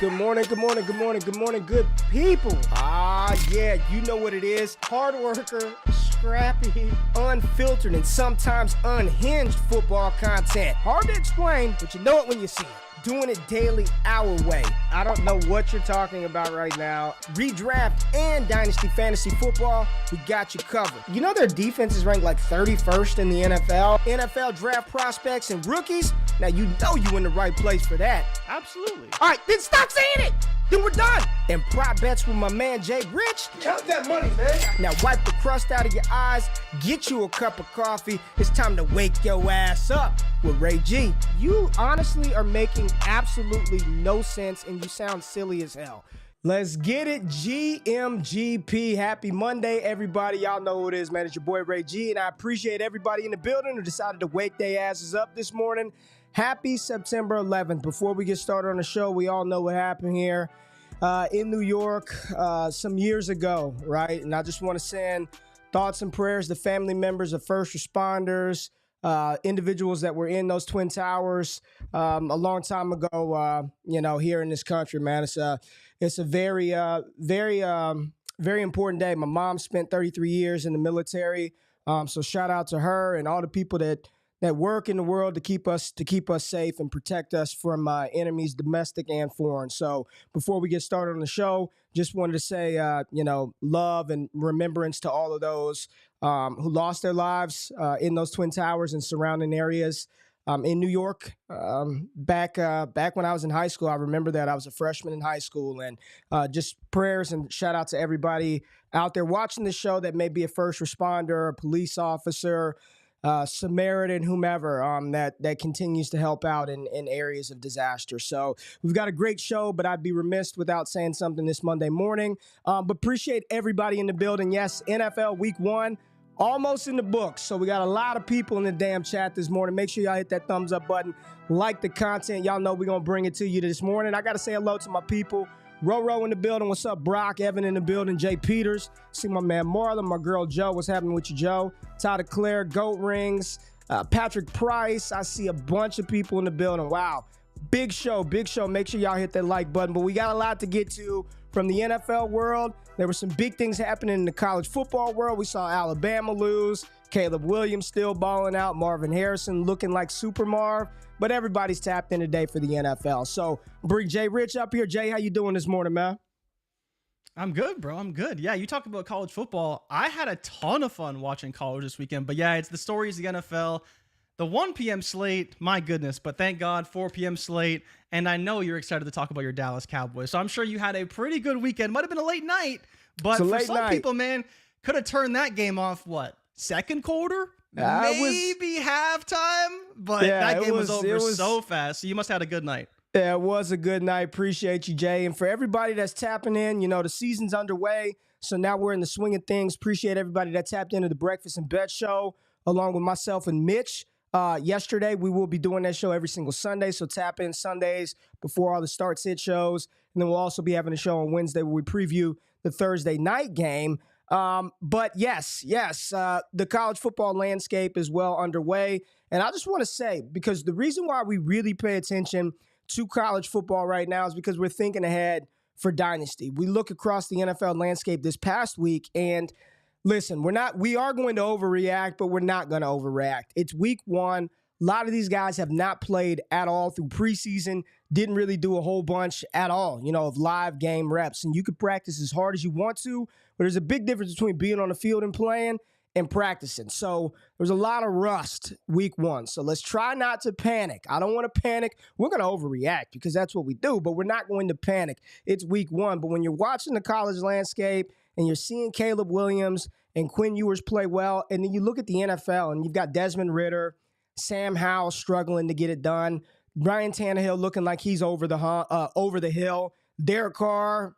Good morning, good morning, good morning, good morning, good people. Yeah, you know what it is. Hard worker, scrappy, unfiltered, and sometimes unhinged football content. Hard to explain, but you know it when you see it. Doing it daily, our way. I don't know what you're talking about right now. Redraft and Dynasty Fantasy Football, we got you covered. You know their defense is ranked like 31st in the NFL? NFL draft prospects and rookies? Now you know you in the right place for that. Absolutely. All right, then stop saying it. Then we're done. And prop bets with my man JRich. Count that money, man. Now wipe the crust out of your eyes, get you a cup of coffee. It's time to wake your ass up with Ray G. You honestly are making absolutely no sense and you sound silly as hell. Let's get it, GMGP. Happy Monday, everybody. Y'all know who it is, man. It's your boy Ray G, and I appreciate everybody in the building who decided to wake their asses up this morning. Happy September 11th. Before we get started on the show, we all know what happened here in New York some years ago, right? And I just want to send thoughts and prayers to family members of first responders, individuals that were in those Twin Towers a long time ago, here in this country, man. It's a very important day. My mom spent 33 years in the military, so shout out to her and all the people that work in the world to keep us safe and protect us from enemies, domestic and foreign. So before we get started on the show, just wanted to say, love and remembrance to all of those who lost their lives in those Twin Towers and surrounding areas in New York. Back when I was in high school, I remember that I was a freshman in high school, and just prayers and shout out to everybody out there watching the show that may be a first responder, a police officer, Samaritan, whomever, that continues to help out in areas of disaster. So we've got a great show, but I'd be remiss without saying something this Monday morning. But appreciate everybody in the building. Yes, NFL Week 1, almost in the books. So we got a lot of people in the damn chat this morning. Make sure y'all hit that thumbs up button, like the content. Y'all know we're going to bring it to you this morning. I got to say hello to my people. Roro in the building. What's up, Brock? Evan in the building. Jay Peters. See my man Marlon, my girl Joe. What's happening with you, Joe? Todd Claire, Goat Rings, Patrick Price. I see a bunch of people in the building. Wow. Big show, big show. Make sure y'all hit that like button. But we got a lot to get to from the NFL world. There were some big things happening in the college football world. We saw Alabama lose. Caleb Williams still balling out. Marvin Harrison looking like Super Marv. But everybody's tapped in today for the NFL. So bring JRich up here. Jay, how you doing this morning, man? I'm good, bro. I'm good. Yeah, you talk about college football. I had a ton of fun watching college this weekend. But yeah, it's the stories of the NFL. The 1 p.m. slate, my goodness. But thank God, 4 p.m. slate. And I know you're excited to talk about your Dallas Cowboys. So I'm sure you had a pretty good weekend. Might have been a late night. But for some people, man, could have turned that game off, second quarter? Maybe halftime, but that game was over so fast. So you must have had a good night. Yeah, it was a good night. Appreciate you, Jay. And for everybody that's tapping in, the season's underway. So now we're in the swing of things. Appreciate everybody that tapped into the Breakfast and Bet Show, along with myself and Mitch. Yesterday, we will be doing that show every single Sunday. So tap in Sundays before all the start-sit shows. And then we'll also be having a show on Wednesday where we preview the Thursday night game. But yes, the college football landscape is well underway. And I just want to say, because the reason why we really pay attention to college football right now is because we're thinking ahead for Dynasty. We look across the NFL landscape this past week, and listen, we are going to overreact, but we're not going to overreact. It's week 1. A lot of these guys have not played at all through preseason, didn't really do a whole bunch at all, of live game reps. And you could practice as hard as you want to, but there's a big difference between being on the field and playing and practicing. So there's a lot of rust week 1. So let's try not to panic. I don't want to panic. We're going to overreact because that's what we do, but we're not going to panic. It's week 1. But when you're watching the college landscape and you're seeing Caleb Williams and Quinn Ewers play well, and then you look at the NFL and you've got Desmond Ridder, Sam Howell struggling to get it done, Ryan Tannehill looking like he's over the hill, Derek Carr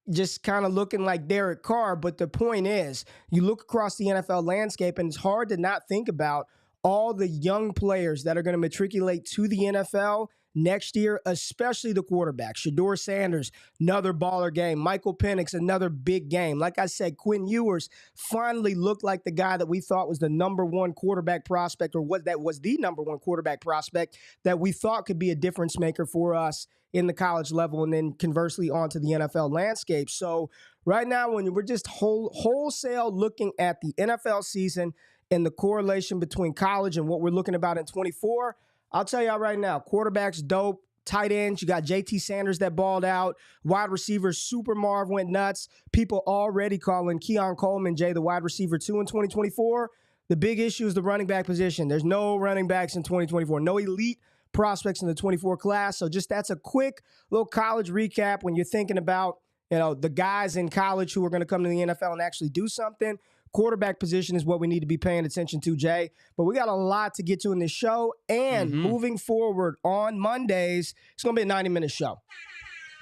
just kind of looking like Derek Carr. But the point is, you look across the NFL landscape, and it's hard to not think about all the young players that are going to matriculate to the NFL next year, especially the quarterback. Shedeur Sanders, another baller game. Michael Penix, another big game. Like I said, Quinn Ewers finally looked like the guy that we thought was the number one quarterback prospect, or that was the number one quarterback prospect that we thought could be a difference maker for us in the college level, and then conversely onto the NFL landscape. So right now, when we're just wholesale looking at the NFL season and the correlation between college and what we're looking about in 24, I'll tell y'all right now, quarterbacks dope, tight ends, you got JT Sanders that balled out, wide receivers, Super Marv went nuts. People already calling Keon Coleman, Jay, the wide receiver 2 in 2024. The big issue is the running back position. There's no running backs in 2024, no elite prospects in the 24 class. So just that's a quick little college recap when you're thinking about, the guys in college who are going to come to the NFL and actually do something. Quarterback position is what we need to be paying attention to, Jay. But we got a lot to get to in this show. And moving forward on Mondays, it's going to be a 90-minute show.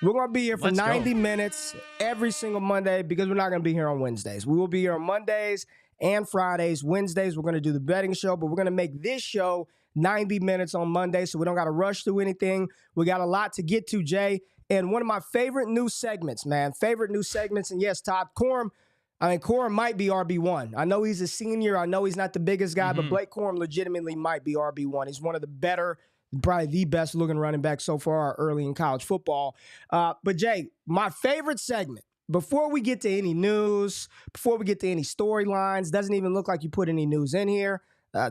We're going to be here for 90 minutes every single Monday because we're not going to be here on Wednesdays. We will be here on Mondays and Fridays. Wednesdays, we're going to do the betting show, but we're going to make this show 90 minutes on Monday, so we don't got to rush through anything. We got a lot to get to, Jay. And one of my favorite new segments, man. And yes, Todd Corum, Corum might be RB1. I know he's a senior. I know he's not the biggest guy, but Blake Corum legitimately might be RB1. He's one of the better, probably the best looking running back so far early in college football. But Jay, my favorite segment, before we get to any news, before we get to any storylines, doesn't even look like you put any news in here.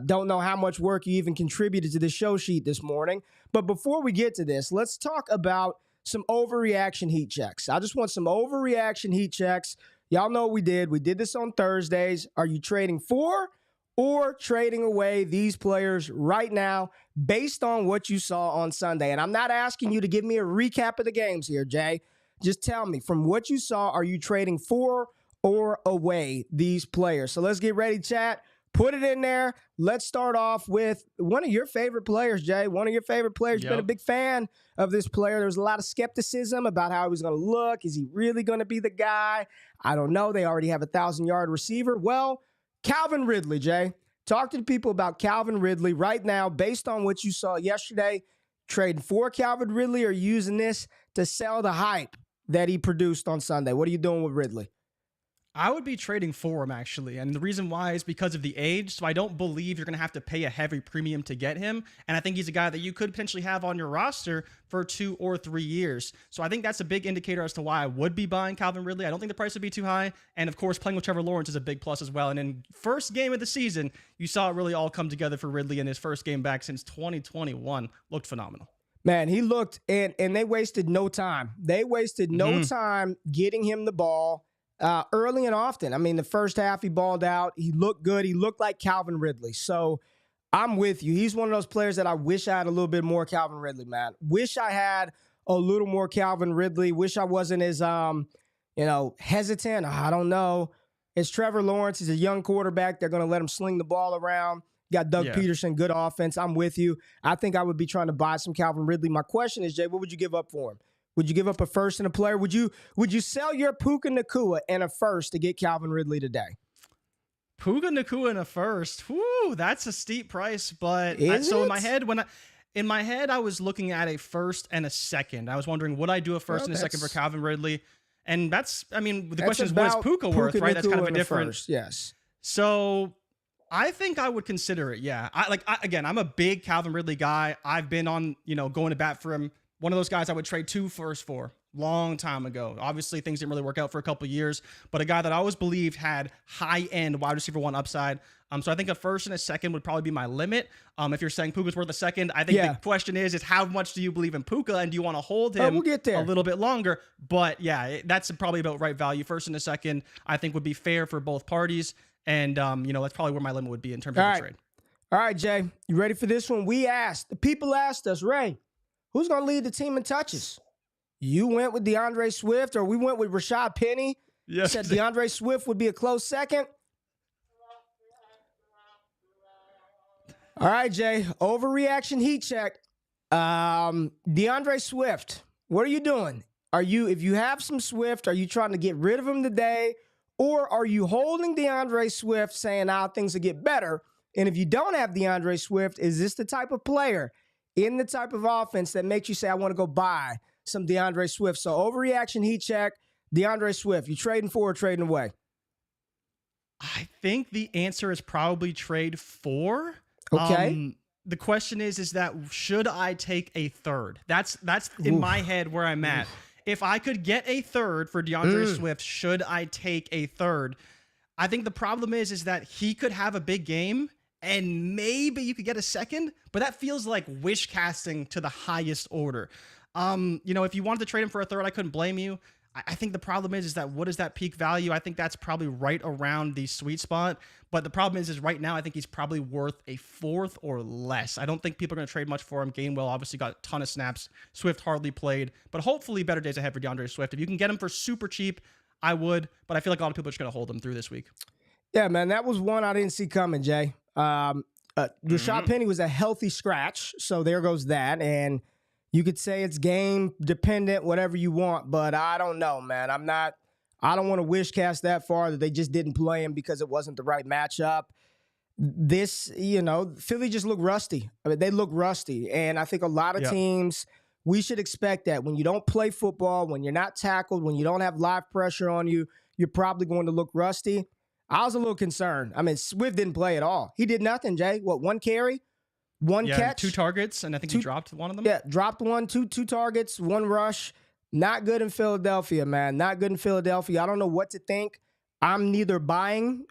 Don't know how much work you even contributed to the show sheet this morning. But before we get to this, let's talk about some overreaction heat checks. I just want some overreaction heat checks. Y'all know what we did. We did this on Thursdays. Are you trading for or trading away these players right now based on what you saw on Sunday? And I'm not asking you to give me a recap of the games here, Jay. Just tell me, from what you saw, are you trading for or away these players? So let's get ready, chat. Put it in there. Let's start off with one of your favorite players, Jay. One of your favorite players. You've been a big fan of this player. There was a lot of skepticism about how he was going to look. Is he really going to be the guy? I don't know. They already have a 1,000-yard receiver. Well, Calvin Ridley, Jay. Talk to the people about Calvin Ridley right now based on what you saw yesterday. Trading for Calvin Ridley or using this to sell the hype that he produced on Sunday? What are you doing with Ridley? I would be trading for him, actually. And the reason why is because of the age. So I don't believe you're going to have to pay a heavy premium to get him. And I think he's a guy that you could potentially have on your roster for 2 or 3 years. So I think that's a big indicator as to why I would be buying Calvin Ridley. I don't think the price would be too high. And of course, playing with Trevor Lawrence is a big plus as well. And in first game of the season, you saw it really all come together for Ridley in his first game back since 2021. Looked phenomenal. Man, he looked, and they wasted no time. They wasted no time getting him the ball. Early and often. I mean, the first half he balled out. He looked good. He looked like Calvin Ridley. So I'm with you. He's one of those players that I wish I had a little bit more Calvin Ridley, man. Wish I had a little more Calvin Ridley. Wish I wasn't as, hesitant. I don't know. It's Trevor Lawrence. He's a young quarterback. They're going to let him sling the ball around. Got Doug Peterson, good offense. I'm with you. I think I would be trying to buy some Calvin Ridley. My question is, Jay, what would you give up for him? Would you give up a first and a player? Would you sell your Puka Nacua and a first to get Calvin Ridley today? Puka Nacua and a first. Whoo, that's a steep price. But in my head, I was looking at a first and a second. I was wondering, would I do a first and a second for Calvin Ridley? And the question is, what is Puka worth, right? That's kind of a different. First, yes. So I think I would consider it. Yeah. I'm a big Calvin Ridley guy. I've been on, going to bat for him. One of those guys I would trade 2 firsts for long time ago. Obviously, things didn't really work out for a couple of years, but a guy that I always believed had high-end wide receiver 1 upside. So I think a first and a second would probably be my limit. If you're saying Puka's worth a second, I think the question is how much do you believe in Puka, and do you want to hold him a little bit longer? But yeah, that's probably about right value. First and a second, I think would be fair for both parties. And, that's probably where my limit would be in terms of the trade. All right, Jay, you ready for this one? The people asked us, Ray, who's going to lead the team in touches? You went with DeAndre Swift, or we went with Rashad Penny. Yes. Said DeAndre Swift would be a close second. All right, Jay, overreaction heat check. DeAndre Swift, what are you doing? If you have some Swift, are you trying to get rid of him today? Or are you holding DeAndre Swift saying, things will get better? And if you don't have DeAndre Swift, is this the type of player, in the type of offense that makes you say, I want to go buy some DeAndre Swift. So overreaction, heat check. DeAndre Swift, you trading for or trading away? I think the answer is probably trade for. Okay. The question is that should I take a third? That's in my head where I'm at. If I could get a third for DeAndre Swift, should I take a third? I think the problem is that he could have a big game and maybe you could get a second, but that feels like wish casting to the highest order. If you wanted to trade him for a third, I couldn't blame you. I think the problem is that what is that peak value? I think that's probably right around the sweet spot. But the problem is right now, I think he's probably worth a fourth or less. I don't think people are going to trade much for him. Gainwell obviously got a ton of snaps. Swift hardly played. But hopefully better days ahead for DeAndre Swift. If you can get him for super cheap, I would. But I feel like a lot of people are just going to hold him through this week. Yeah, man, that was one I didn't see coming, Jay. Rashad Penny was a healthy scratch. So there goes that. And you could say it's game dependent, whatever you want, but I don't know, man. I don't want to wish cast that far that they just didn't play him because it wasn't the right matchup. Philly just looked rusty. I mean, they look rusty. And I think a lot of teams, we should expect that when you don't play football, when you're not tackled, when you don't have live pressure on you, you're probably going to look rusty. I was a little concerned. I mean, Swift didn't play at all. He did nothing, Jay. What, one carry? One catch, 2 targets, and I think he dropped one of them. Yeah, dropped one, two targets, 1 rush. Not good in Philadelphia, man. Not good in Philadelphia. I don't know what to think. I'm neither buying.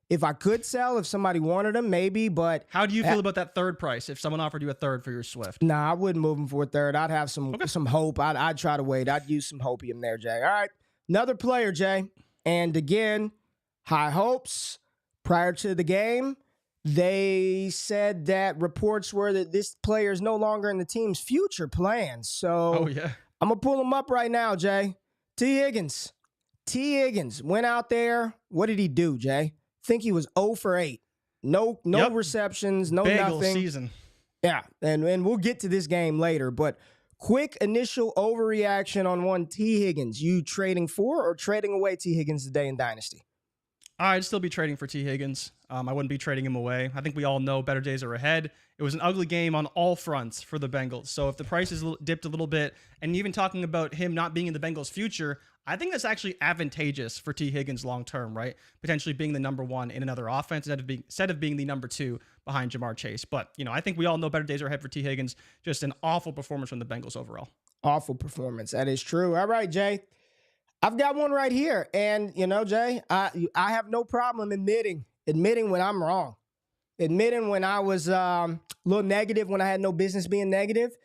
If I could sell, if somebody wanted him, maybe. But how do you feel about that third price? If someone offered you a third for your Swift, nah, I wouldn't move him for a third. I'd have some hope. I'd try to wait. I'd use some hopium there, Jay. All right, another player, Jay. And again, high hopes prior to the game. They said that reports were that this player is no longer in the team's future plans. So I'm going to pull him up right now, Jay. T. Higgins went out there. What did he do, Jay? I think he was 0 for 8. No receptions, no Bagel nothing. Season. Yeah, and we'll get to this game later. But quick initial overreaction on one T. Higgins. You trading for or trading away T. Higgins today in Dynasty? I'd still be trading for T. Higgins. I wouldn't be trading him away. I think we all know better days are ahead. It was an ugly game on all fronts for the Bengals. So if the price is dipped a little bit, and even talking about him not being in the Bengals' future, I think that's actually advantageous for T. Higgins long term, right? Potentially being the number 1 in another offense instead of being the number 2 behind Jamar Chase. But I think we all know better days are ahead for T. Higgins. Just an awful performance from the Bengals overall. Awful performance. That is true. All right, Jay. I've got one right here. And, Jay, I have no problem admitting when I'm wrong. Admitting when I was a little negative, when I had no business being negative.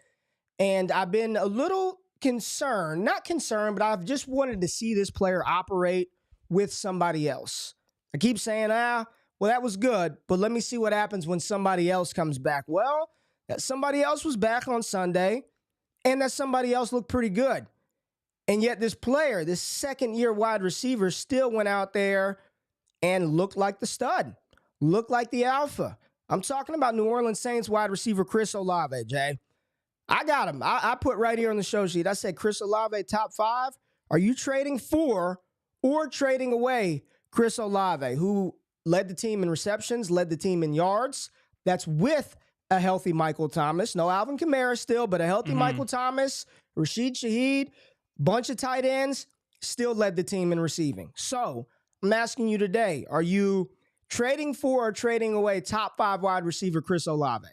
And I've been a little concerned, not concerned, but I've just wanted to see this player operate with somebody else. I keep saying, well, that was good, but let me see what happens when somebody else comes back. Well, that somebody else was back on Sunday, and that somebody else looked pretty good. And yet this player, this second-year wide receiver, still went out there and looked like the stud, looked like the alpha. I'm talking about New Orleans Saints wide receiver Chris Olave, Jay. I got him. I put right here on the show sheet. I said, Chris Olave, top 5. Are you trading for or trading away Chris Olave, who led the team in receptions, led the team in yards? That's with a healthy Michael Thomas. No Alvin Kamara still, but a healthy Michael Thomas, Rashid Shaheed, bunch of tight ends, still led the team in receiving. So I'm asking you today, are you trading for or trading away top 5 wide receiver Chris Olave?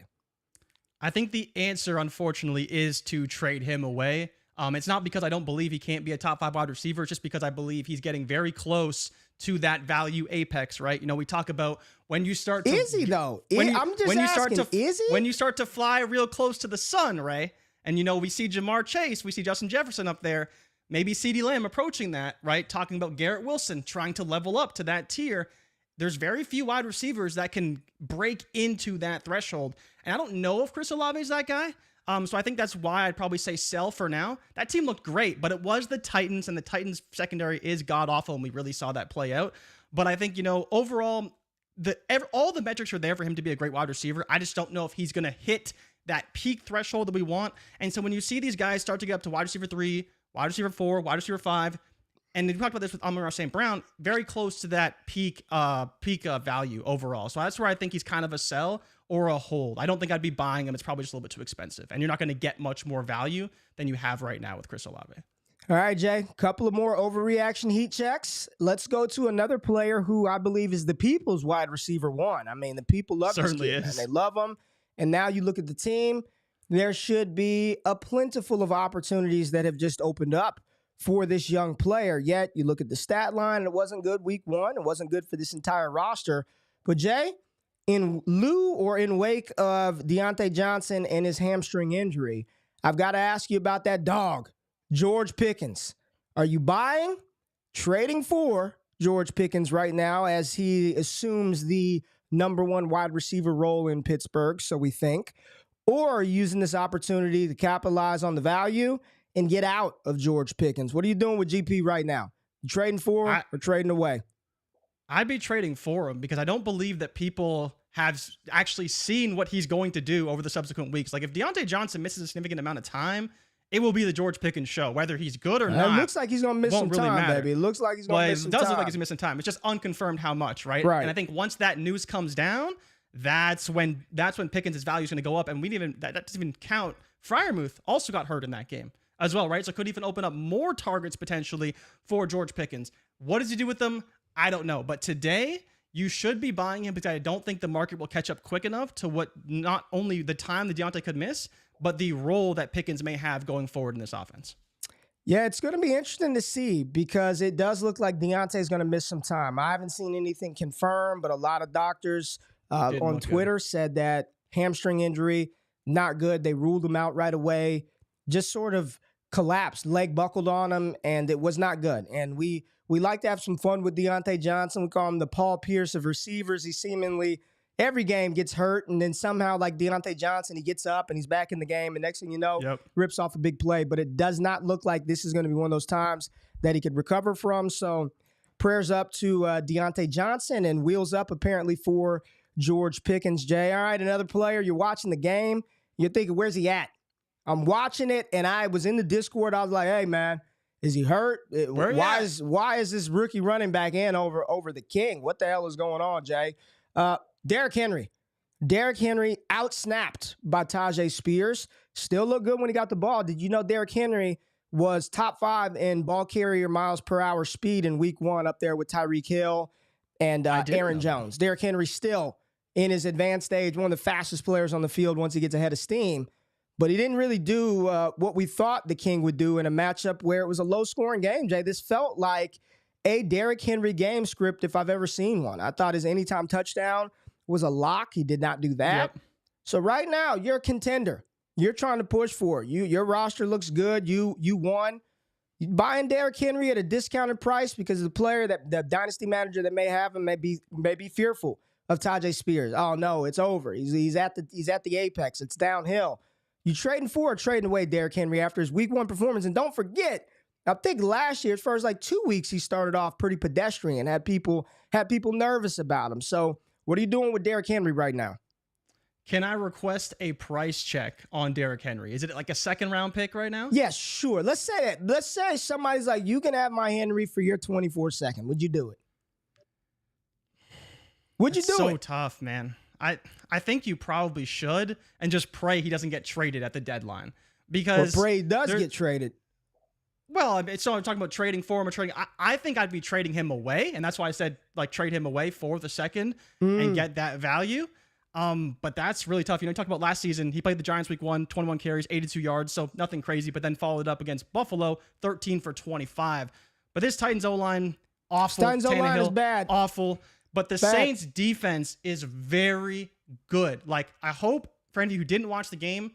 I think the answer, unfortunately, is to trade him away. It's not because I don't believe he can't be a top 5 wide receiver. It's just because I believe he's getting very close to that value apex, right? We talk about when you start to... Is he, though? I'm just asking, is he? When you start to fly real close to the sun, Ray, and, we see Jamar Chase, we see Justin Jefferson up there, maybe CeeDee Lamb approaching that, right? Talking about Garrett Wilson trying to level up to that tier. There's very few wide receivers that can break into that threshold. And I don't know if Chris Olave is that guy. So I think that's why I'd probably say sell for now. That team looked great, but it was the Titans, and the Titans secondary is god-awful, and we really saw that play out. But I think, overall, all the metrics are there for him to be a great wide receiver. I just don't know if he's going to hit that peak threshold that we want. And so when you see these guys start to get up to wide receiver 3, wide receiver 4, wide receiver 5, And we talked about this with Amon-Ra St. Brown, very close to that peak value overall. So that's where I think he's kind of a sell or a hold. I don't think I'd be buying him. It's probably just a little bit too expensive. And you're not going to get much more value than you have right now with Chris Olave. All right, Jay, couple of more overreaction heat checks. Let's go to another player who I believe is the people's wide receiver one. I mean, the people love this kid, and they love him. And now you look at the team, there should be a plentiful of opportunities that have just opened up for this young player. Yet you look at the stat line, and it wasn't good week one. It wasn't good for this entire roster. But Jay, in lieu or in wake of Diontae Johnson and his hamstring injury, I've got to ask you about that dog, George Pickens. Are you buying, trading for George Pickens right now as he assumes the number one wide receiver role in Pittsburgh, so we think, or using this opportunity to capitalize on the value and get out of George Pickens? What are you doing with GP right now? You trading for him or trading away? I'd be trading for him because I don't believe that people have actually seen what he's going to do over the subsequent weeks. Like if Diontae Johnson misses a significant amount of time, it will be the George Pickens show, whether he's good or not. It looks like he's going to miss some time, baby. It looks like he's going to miss some time. It does look like he's missing time. It's just unconfirmed how much, right? And I think once that news comes down, that's when Pickens' value is going to go up. And that doesn't even count. Freiermuth also got hurt in that game as well, right? So it could even open up more targets potentially for George Pickens. What does he do with them? I don't know. But today, you should be buying him because I don't think the market will catch up quick enough to what not only the time that Diontae could miss, but the role that Pickens may have going forward in this offense. Yeah, it's going to be interesting to see because it does look like Diontae is going to miss some time. I haven't seen anything confirmed, but a lot of doctors on Twitter said that hamstring injury, not good. They ruled him out right away. Just sort of collapsed, leg buckled on him, and it was not good. And we like to have some fun with Diontae Johnson. We call him the Paul Pierce of receivers. He seemingly every game gets hurt, and then somehow, like Diontae Johnson, he gets up and he's back in the game, and next thing you know, rips off a big play. But it does not look like this is going to be one of those times that he could recover from. So prayers up to Diontae Johnson, and wheels up apparently for George Pickens. Jay, all right, another player. You're watching the game. You're thinking, where's he at? I'm watching it, and I was in the Discord. I was like, hey, man, is he hurt? Why is this rookie running back in over the king? What the hell is going on, Jay? Derrick Henry. Derrick Henry outsnapped by Tyjae Spears. Still looked good when he got the ball. Did you know Derrick Henry was top 5 in ball carrier miles per hour speed in week 1 up there with Tyreek Hill and Aaron Jones? Derrick Henry still in his advanced stage, one of the fastest players on the field once he gets ahead of steam. But he didn't really do what we thought the King would do in a matchup where it was a low-scoring game, Jay. This felt like a Derrick Henry game script if I've ever seen one. I thought his anytime touchdown was a lock. He did not do that. So right now, you're a contender. You're trying to push for it. Your roster looks good. You won. You're buying Derrick Henry at a discounted price because the player, that the dynasty manager that may have him may be fearful of Tyjae Spears. Oh, no, it's over. He's at the apex. It's downhill. You trading for or trading away Derrick Henry after his week 1 performance. And don't forget, I think last year, as far as like 2 weeks, he started off pretty pedestrian, had people nervous about him. So what are you doing with Derrick Henry right now? Can I request a price check on Derrick Henry? Is it like a 2nd-round pick right now? Yes, sure. Let's say that. Let's say somebody's like, you can have my Henry for your 24-second. Would you do it? Would you do it? So tough, man. I think you probably should, and just pray he doesn't get traded at the deadline. Because pray he does get traded. Well, so I'm talking about trading for him or trading. I think I'd be trading him away, and that's why I said like trade him away for the 2nd and get that value. But that's really tough. You talk about last season, he played the Giants week 1, 21 carries, 82 yards, so nothing crazy, but then followed up against Buffalo, 13 for 25. But this Titans O-line, awful. Titans O-line is bad. Awful. But the Saints defense is very good. Like, I hope, for any of you who didn't watch the game,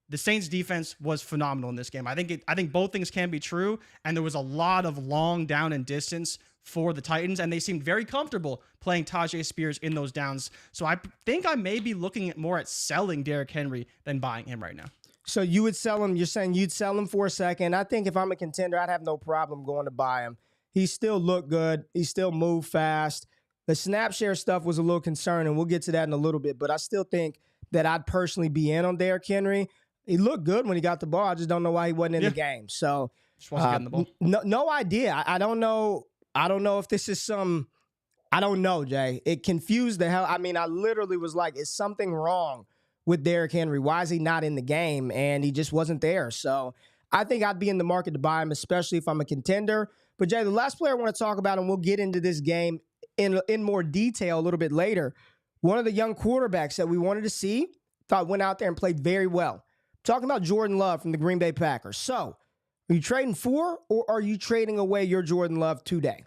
the Saints defense was phenomenal in this game. I think both things can be true, and there was a lot of long down and distance for the Titans, and they seemed very comfortable playing Tyjae Spears in those downs. So I think I may be looking more at selling Derrick Henry than buying him right now. So you would sell him. You're saying you'd sell him for a 2nd. I think if I'm a contender, I'd have no problem going to buy him. He still looked good. He still moved fast. The snap share stuff was a little concerning. We'll get to that in a little bit, but I still think that I'd personally be in on Derrick Henry. He looked good when he got the ball. I just don't know why he wasn't in the game. So Just wasn't getting the ball. No idea. I don't know. I don't know if this is some. I don't know, Jay. It confused the hell. I mean, I literally was like, is something wrong with Derrick Henry? Why is he not in the game? And he just wasn't there. So I think I'd be in the market to buy him, especially if I'm a contender. But Jay, the last player I want to talk about, and we'll get into this game in more detail a little bit later. One of the young quarterbacks that we wanted to see, thought went out there and played very well. I'm talking about Jordan Love from the Green Bay Packers. So are you trading for, or are you trading away your Jordan Love today?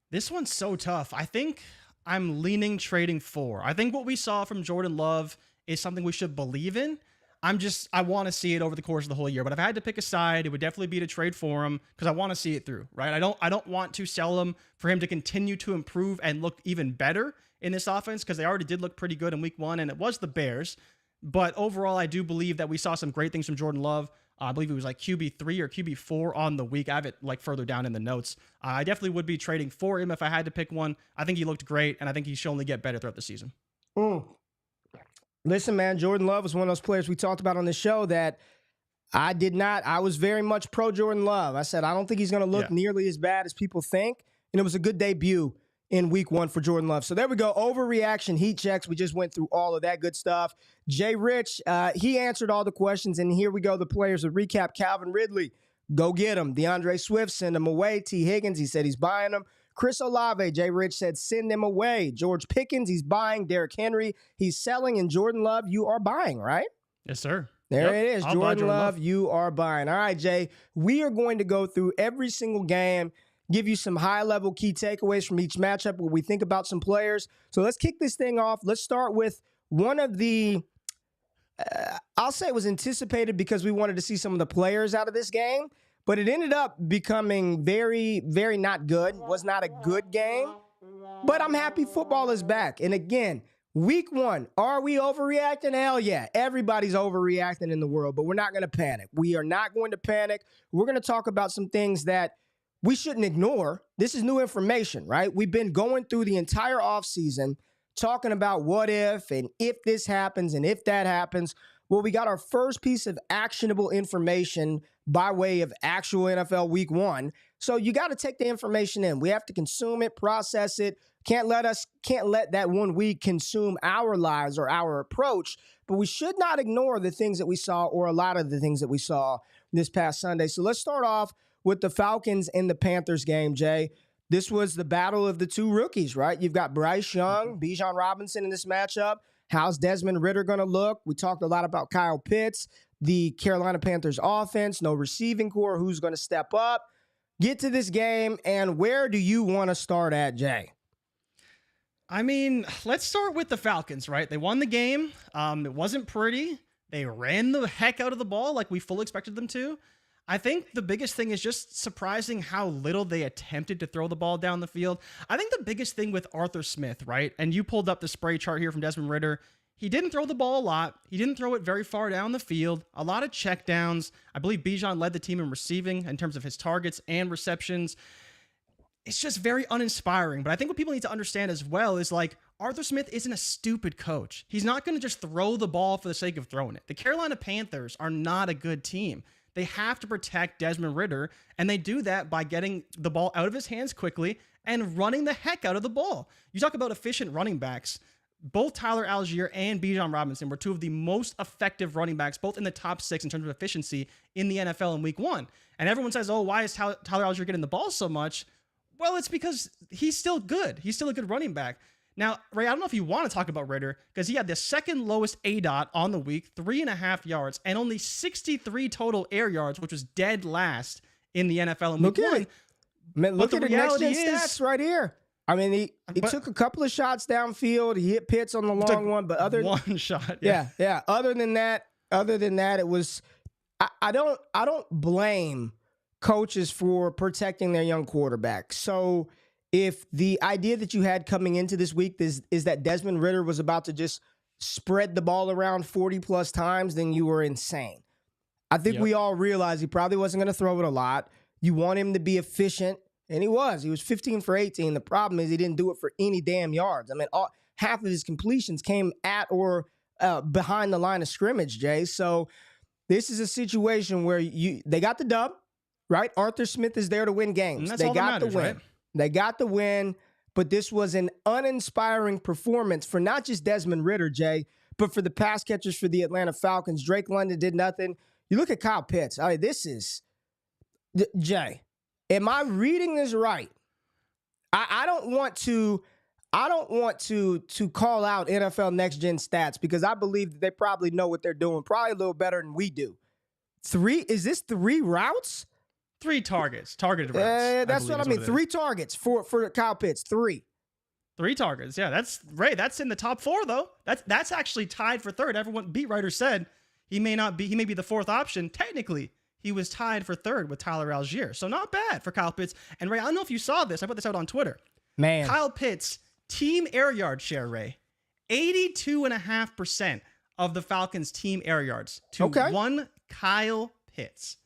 This one's so tough. I think I'm leaning trading for. I think what we saw from Jordan Love is something we should believe in. I want to see it over the course of the whole year. But if I had to pick a side, it would definitely be to trade for him because I want to see it through, right? I don't want to sell him for him to continue to improve and look even better in this offense because they already did look pretty good in week 1, and it was the Bears. But overall, I do believe that we saw some great things from Jordan Love. I believe it was like QB3 or QB4 on the week. I have it like further down in the notes. I definitely would be trading for him if I had to pick one. I think he looked great, and I think he should only get better throughout the season. Listen, man, Jordan Love was one of those players we talked about on the show that I was very much pro Jordan Love. I said, I don't think he's going to look nearly as bad as people think. And it was a good debut in week 1 for Jordan Love. So there we go. Overreaction, heat checks. We just went through all of that good stuff. JRich, he answered all the questions. And here we go. The players of recap. Calvin Ridley, go get him. DeAndre Swift, send him away. T. Higgins, he said he's buying him. Chris Olave, JRich said send him away. George Pickens, he's buying. Derrick Henry, he's selling. And Jordan Love, you are buying, right? Yes, sir. There it is. Jordan Love, you are buying. All right, Jay, we are going to go through every single game, give you some high-level key takeaways from each matchup where we think about some players. So let's kick this thing off. Let's start with one of the, I'll say it was anticipated because we wanted to see some of the players out of this game, but it ended up becoming very, very not good. Was not a good game, but I'm happy football is back. And again, week 1, are we overreacting? Hell yeah. Everybody's overreacting in the world, but we're not going to panic. We are not going to panic. We're going to talk about some things that we shouldn't ignore. This is new information, right? We've been going through the entire offseason talking about what if and if this happens and if that happens. Well, we got our first piece of actionable information by way of actual NFL week 1. So you got to take the information in. We have to consume it, process it. Can't let that 1 week consume our lives or our approach, but we should not ignore the things that we saw or a lot of the things that we saw this past Sunday. So let's start off with the Falcons and the Panthers game, Jay. This was the battle of the 2 rookies, right? You've got Bryce Young, Bijan Robinson in this matchup. How's Desmond Ridder going to look? We talked a lot about Kyle Pitts, the Carolina Panthers offense, no receiving core, who's going to step up. Get to this game, and where do you want to start at, Jay? I mean, let's start with the Falcons, right? They won the game. It wasn't pretty. They ran the heck out of the ball like we fully expected them to. I think the biggest thing is just surprising how little they attempted to throw the ball down the field. I think the biggest thing with Arthur Smith, right? And you pulled up the spray chart here from Desmond Ridder. He didn't throw the ball a lot. He didn't throw it very far down the field. A lot of checkdowns. I believe Bijan led the team in receiving in terms of his targets and receptions. It's just very uninspiring. But I think what people need to understand as well is like Arthur Smith isn't a stupid coach. He's not going to just throw the ball for the sake of throwing it. The Carolina Panthers are not a good team. They have to protect Desmond Ridder, and they do that by getting the ball out of his hands quickly and running the heck out of the ball. You talk about efficient running backs. Both Tyler Algier and Bijan Robinson were 2 of the most effective running backs, both in the top 6 in terms of efficiency in the NFL in week 1. And everyone says, oh, why is Tyler Algier getting the ball so much? Well, it's because he's still good. He's still a good running back. Now, Ray, I don't know if you want to talk about Ridder because he had the second lowest ADOT on the week, 3.5 yards, and only 63 total air yards, which was dead last in the NFL in week 1. Look at the next-gen stats right here. I mean, he took a couple of shots downfield. He hit Pitts on the long one, but one shot. Yeah. Other than that, it was. I don't blame coaches for protecting their young quarterback. So if the idea that you had coming into this week is that Desmond Ridder was about to just spread the ball around 40-plus times, then you were insane. I think we all realized he probably wasn't going to throw it a lot. You want him to be efficient, and he was. He was 15 for 18. The problem is he didn't do it for any damn yards. I mean, half of his completions came at or behind the line of scrimmage, Jay. So This is a situation where they got the dub, right? Arthur Smith is there to win games. And that's They all that got matters, the win. right? They got the win, but this was an uninspiring performance for not just Desmond Ridder, Jay, but for the pass catchers for the Atlanta Falcons. Drake London did nothing. You look at Kyle Pitts. I mean, this is Jay. Am I reading this right? I don't want to call out NFL Next Gen stats because I believe that they probably know what they're doing, probably a little better than we do. Is this 3 routes? 3 targets, targeted routes. That's what I mean. 3 targets for Kyle Pitts. 3 targets. Yeah, that's Ray. That's in the top 4 though. That's actually tied for 3rd. Everyone beat writer said he may be the 4th option. Technically, he was tied for 3rd with Tyler Algier. So not bad for Kyle Pitts. And Ray, I don't know if you saw this. I put this out on Twitter. Man, Kyle Pitts team air yard share, Ray, 82.5% of the Falcons team air yards to one Kyle Pitts.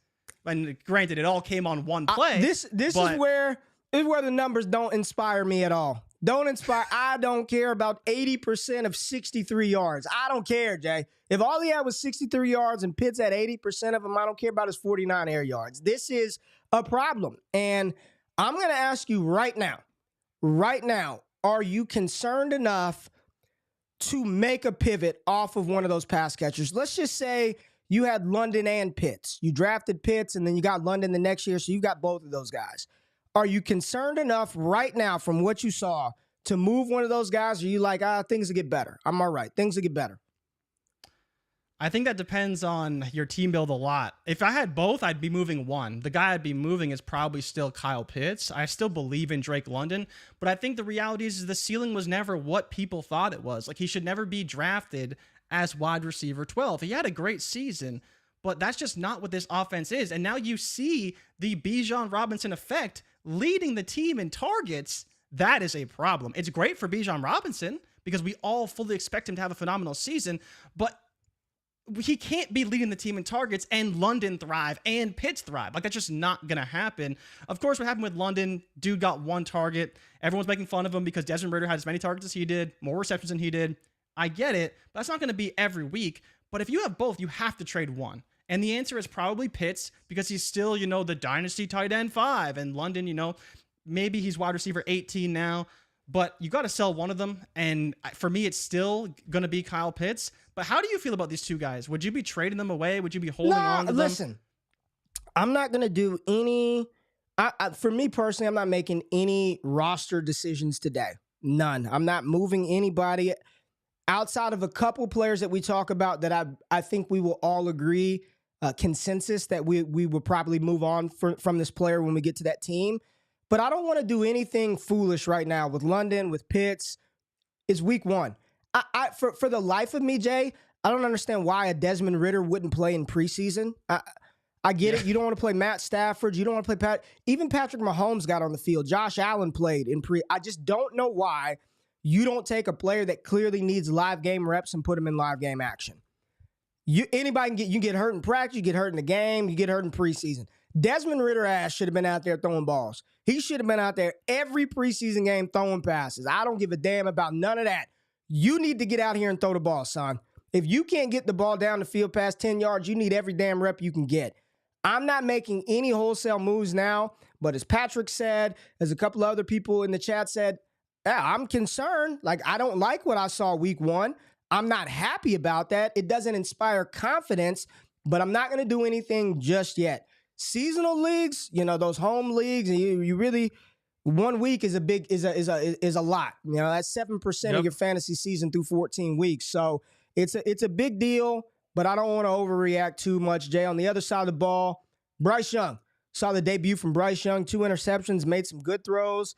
And granted, it all came on one play. This is where the numbers don't inspire me at all. Don't inspire. I don't care about 80% of 63 yards. I don't care, Jay. If all he had was 63 yards and Pitts had 80% of them, I don't care about his 49 air yards. This is a problem. And I'm going to ask you right now, are you concerned enough to make a pivot off of one of those pass catchers? Let's just say you had London and Pitts. You drafted Pitts, and then you got London the next year, so you got both of those guys. Are you concerned enough right now from what you saw to move one of those guys? Or are you like, things will get better? I'm all right. Things will get better. I think that depends on your team build a lot. If I had both, I'd be moving one. The guy I'd be moving is probably still Kyle Pitts. I still believe in Drake London, but I think the reality is the ceiling was never what people thought it was. Like, he should never be drafted as wide receiver 12. He had a great season, but that's just not what this offense is. And now you see the Bijan Robinson effect leading the team in targets. That is a problem. It's great for Bijan Robinson because we all fully expect him to have a phenomenal season, but he can't be leading the team in targets and London thrive and Pitts thrive. Like, that's just not going to happen. Of course, what happened with London, dude got 1 target. Everyone's making fun of him because Desmond Ridder had as many targets as he did, more receptions than he did. I get it, but that's not going to be every week. But if you have both, you have to trade one. And the answer is probably Pitts because he's still, the dynasty tight end 5. And London, maybe he's wide receiver 18 now. But you got to sell one of them. And for me, it's still going to be Kyle Pitts. But how do you feel about these 2 guys? Would you be trading them away? Would you be holding on to them? Listen, I'm not going to do any... for me personally, I'm not making any roster decisions today. None. I'm not moving anybody outside of a couple players that we talk about that I think we will all agree, consensus that we will probably move on from this player when we get to that team. But I don't want to do anything foolish right now with London, with Pitts. It's week 1. For the life of me, Jay, I don't understand why a Desmond Ridder wouldn't play in preseason. I get it. You don't want to play Matt Stafford. You don't want to play even Patrick Mahomes got on the field. Josh Allen played in I just don't know why you don't take a player that clearly needs live game reps and put him in live game action. Anybody can get hurt in practice, you get hurt in the game, you get hurt in preseason. Desmond Ridder ass should have been out there throwing balls. He should have been out there every preseason game throwing passes. I don't give a damn about none of that. You need to get out here and throw the ball, son. If you can't get the ball down the field past 10 yards, you need every damn rep you can get. I'm not making any wholesale moves now, but as Patrick said, as a couple of other people in the chat said, yeah, I'm concerned. Like, I don't like what I saw week 1. I'm not happy about that. It doesn't inspire confidence, but I'm not going to do anything just yet. Seasonal leagues, those home leagues, and you really 1 week is a lot. That's 7% of your fantasy season through 14 weeks. So it's a big deal, but I don't want to overreact too much, Jay. On the other side of the ball, Bryce Young. Saw the debut from Bryce Young, 2 interceptions, made some good throws.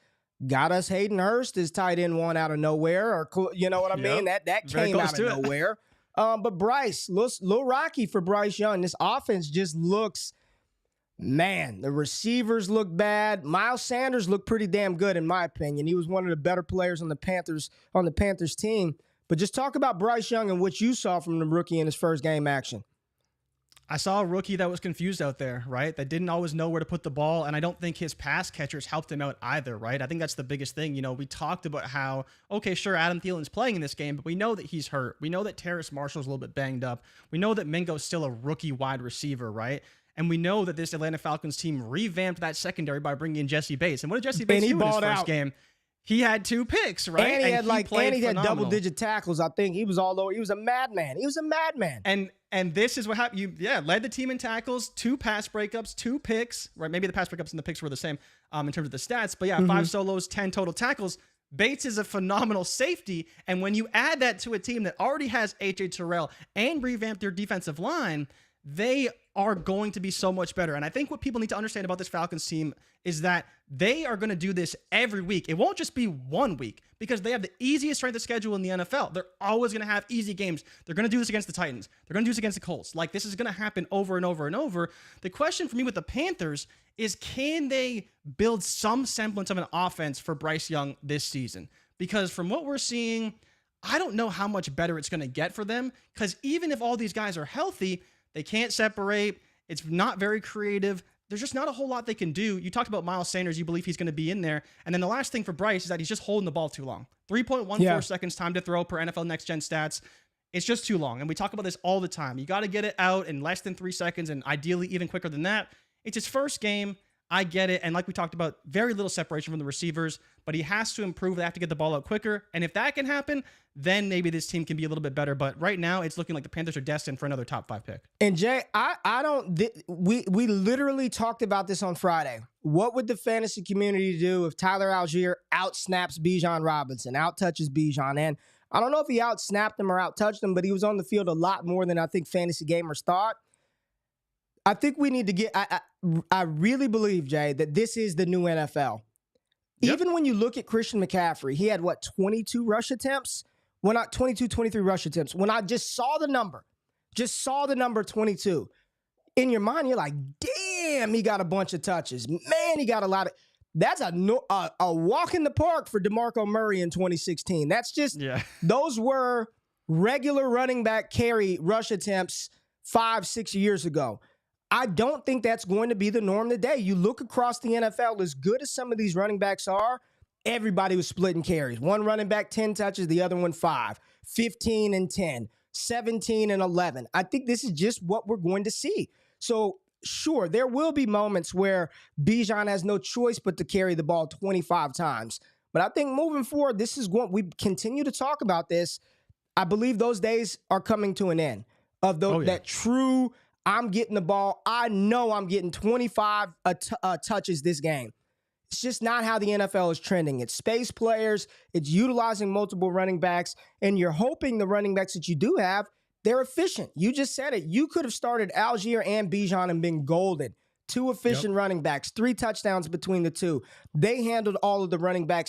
Got us Hayden Hurst as tight end 1 out of nowhere, or you know what I mean? That came out of nowhere. But Bryce, little rocky for Bryce Young. This offense just looks... Man, the receivers look bad. Miles Sanders looked pretty damn good, in my opinion. He was one of the better players on the Panthers team. But just talk about Bryce Young and what you saw from the rookie in his first game action. I saw a rookie that was confused out there, right? That didn't always know where to put the ball. And I don't think his pass catchers helped him out either, right? I think that's the biggest thing. We talked about how, okay, sure, Adam Thielen's playing in this game, but we know that he's hurt. We know that Terrace Marshall's a little bit banged up. We know that Mingo's still a rookie wide receiver, right? And we know that this Atlanta Falcons team revamped that secondary by bringing in Jesse Bates. And what did Jesse Bates do in his first game? He had 2 picks, right? And he had phenomenal. double-digit tackles. I think he was all over. He was a madman. And this is what happened. Led the team in tackles, 2 pass breakups, 2 picks, right? Maybe the pass breakups and the picks were the same in terms of the stats. But 5 solos, 10 total tackles. Bates is a phenomenal safety. And when you add that to a team that already has A.J. Terrell and revamped their defensive line, they are going to be so much better. And I think what people need to understand about this Falcons team is that they are going to do this every week. It won't just be 1 week because they have the easiest strength of schedule in the NFL. They're always going to have easy games. They're going to do this against the Titans. They're going to do this against the Colts. Like, this is going to happen over and over and over. The question for me with the Panthers is, can they build some semblance of an offense for Bryce Young this season? Because from what we're seeing, I don't know how much better it's going to get for them, because even if all these guys are healthy, they can't separate. It's not very creative. There's just not a whole lot they can do. You talked about Miles Sanders. You believe he's going to be in there. And then the last thing for Bryce is that he's just holding the ball too long. 3.14 seconds time to throw per NFL Next Gen stats. It's just too long. And we talk about this all the time. You got to get it out in less than 3 seconds, and ideally even quicker than that. It's his first game. I get it. And like we talked about, very little separation from the receivers, but he has to improve. They have to get the ball out quicker. And if that can happen, then maybe this team can be a little bit better. But right now, it's looking like the Panthers are destined for another top 5 pick. And Jay, we literally talked about this on Friday. What would the fantasy community do if Tyler Algier outsnaps Bijan Robinson, outtouches Bijan? And I don't know if he outsnapped him or outtouched him, but he was on the field a lot more than I think fantasy gamers thought. I think we need to get, I really believe, Jay, that this is the new NFL. Yep. Even when you look at Christian McCaffrey, he had 22 rush attempts? 23 rush attempts. When I just saw the number 22, in your mind, you're like, damn, he got a bunch of touches. Man, he got a lot of, that's a walk in the park for DeMarco Murray in 2016. That's just, those were regular running back carry rush attempts 5-6 years ago. I don't think that's going to be the norm today. You look across the NFL, as good as some of these running backs are, everybody was splitting carries. One running back, 10 touches, the other one 5, 15 and 10, 17 and 11. I think this is just what we're going to see. So sure, there will be moments where Bijan has no choice but to carry the ball 25 times. But I think moving forward, this is what we continue to talk about this. I believe those days are coming to an end of that true, I'm getting the ball. I know I'm getting 25 touches this game. It's just not how the NFL is trending. It's space players. It's utilizing multiple running backs. And you're hoping the running backs that you do have, they're efficient. You just said it. You could have started Algier and Bijan and been golden. 2 efficient running backs, 3 touchdowns between the 2. They handled all of the running back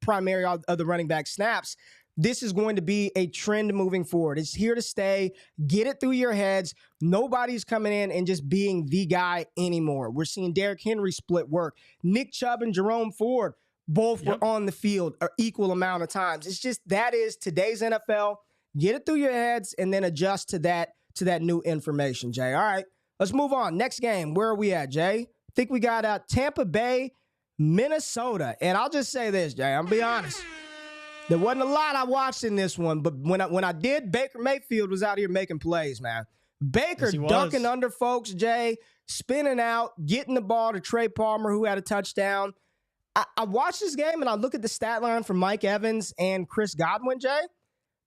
primary of the running back snaps. This is going to be a trend moving forward. It's here to stay. Get it through your heads. Nobody's coming in and just being the guy anymore. We're seeing Derrick Henry split work. Nick Chubb and Jerome Ford both were on the field an equal amount of times. It's just, that is today's NFL. Get it through your heads and then adjust to that new information, Jay. All right, let's move on. Next game, where are we at, Jay? I think we got Tampa Bay, Minnesota. And I'll just say this, Jay. I'll be honest. There wasn't a lot I watched in this one, but when I did, Baker Mayfield was out here making plays, man. Baker ducking under folks, Jay, spinning out, getting the ball to Trey Palmer, who had a touchdown. I watched this game, and I look at the stat line from Mike Evans and Chris Godwin, Jay.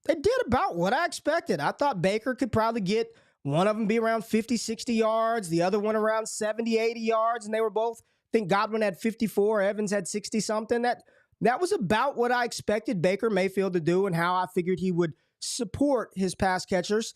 They did about what I expected. I thought Baker could probably get one of them be around 50, 60 yards, the other one around 70, 80 yards, and they were both, I think Godwin had 54, Evans had 60-something. That was about what I expected Baker Mayfield to do and how I figured he would support his pass catchers.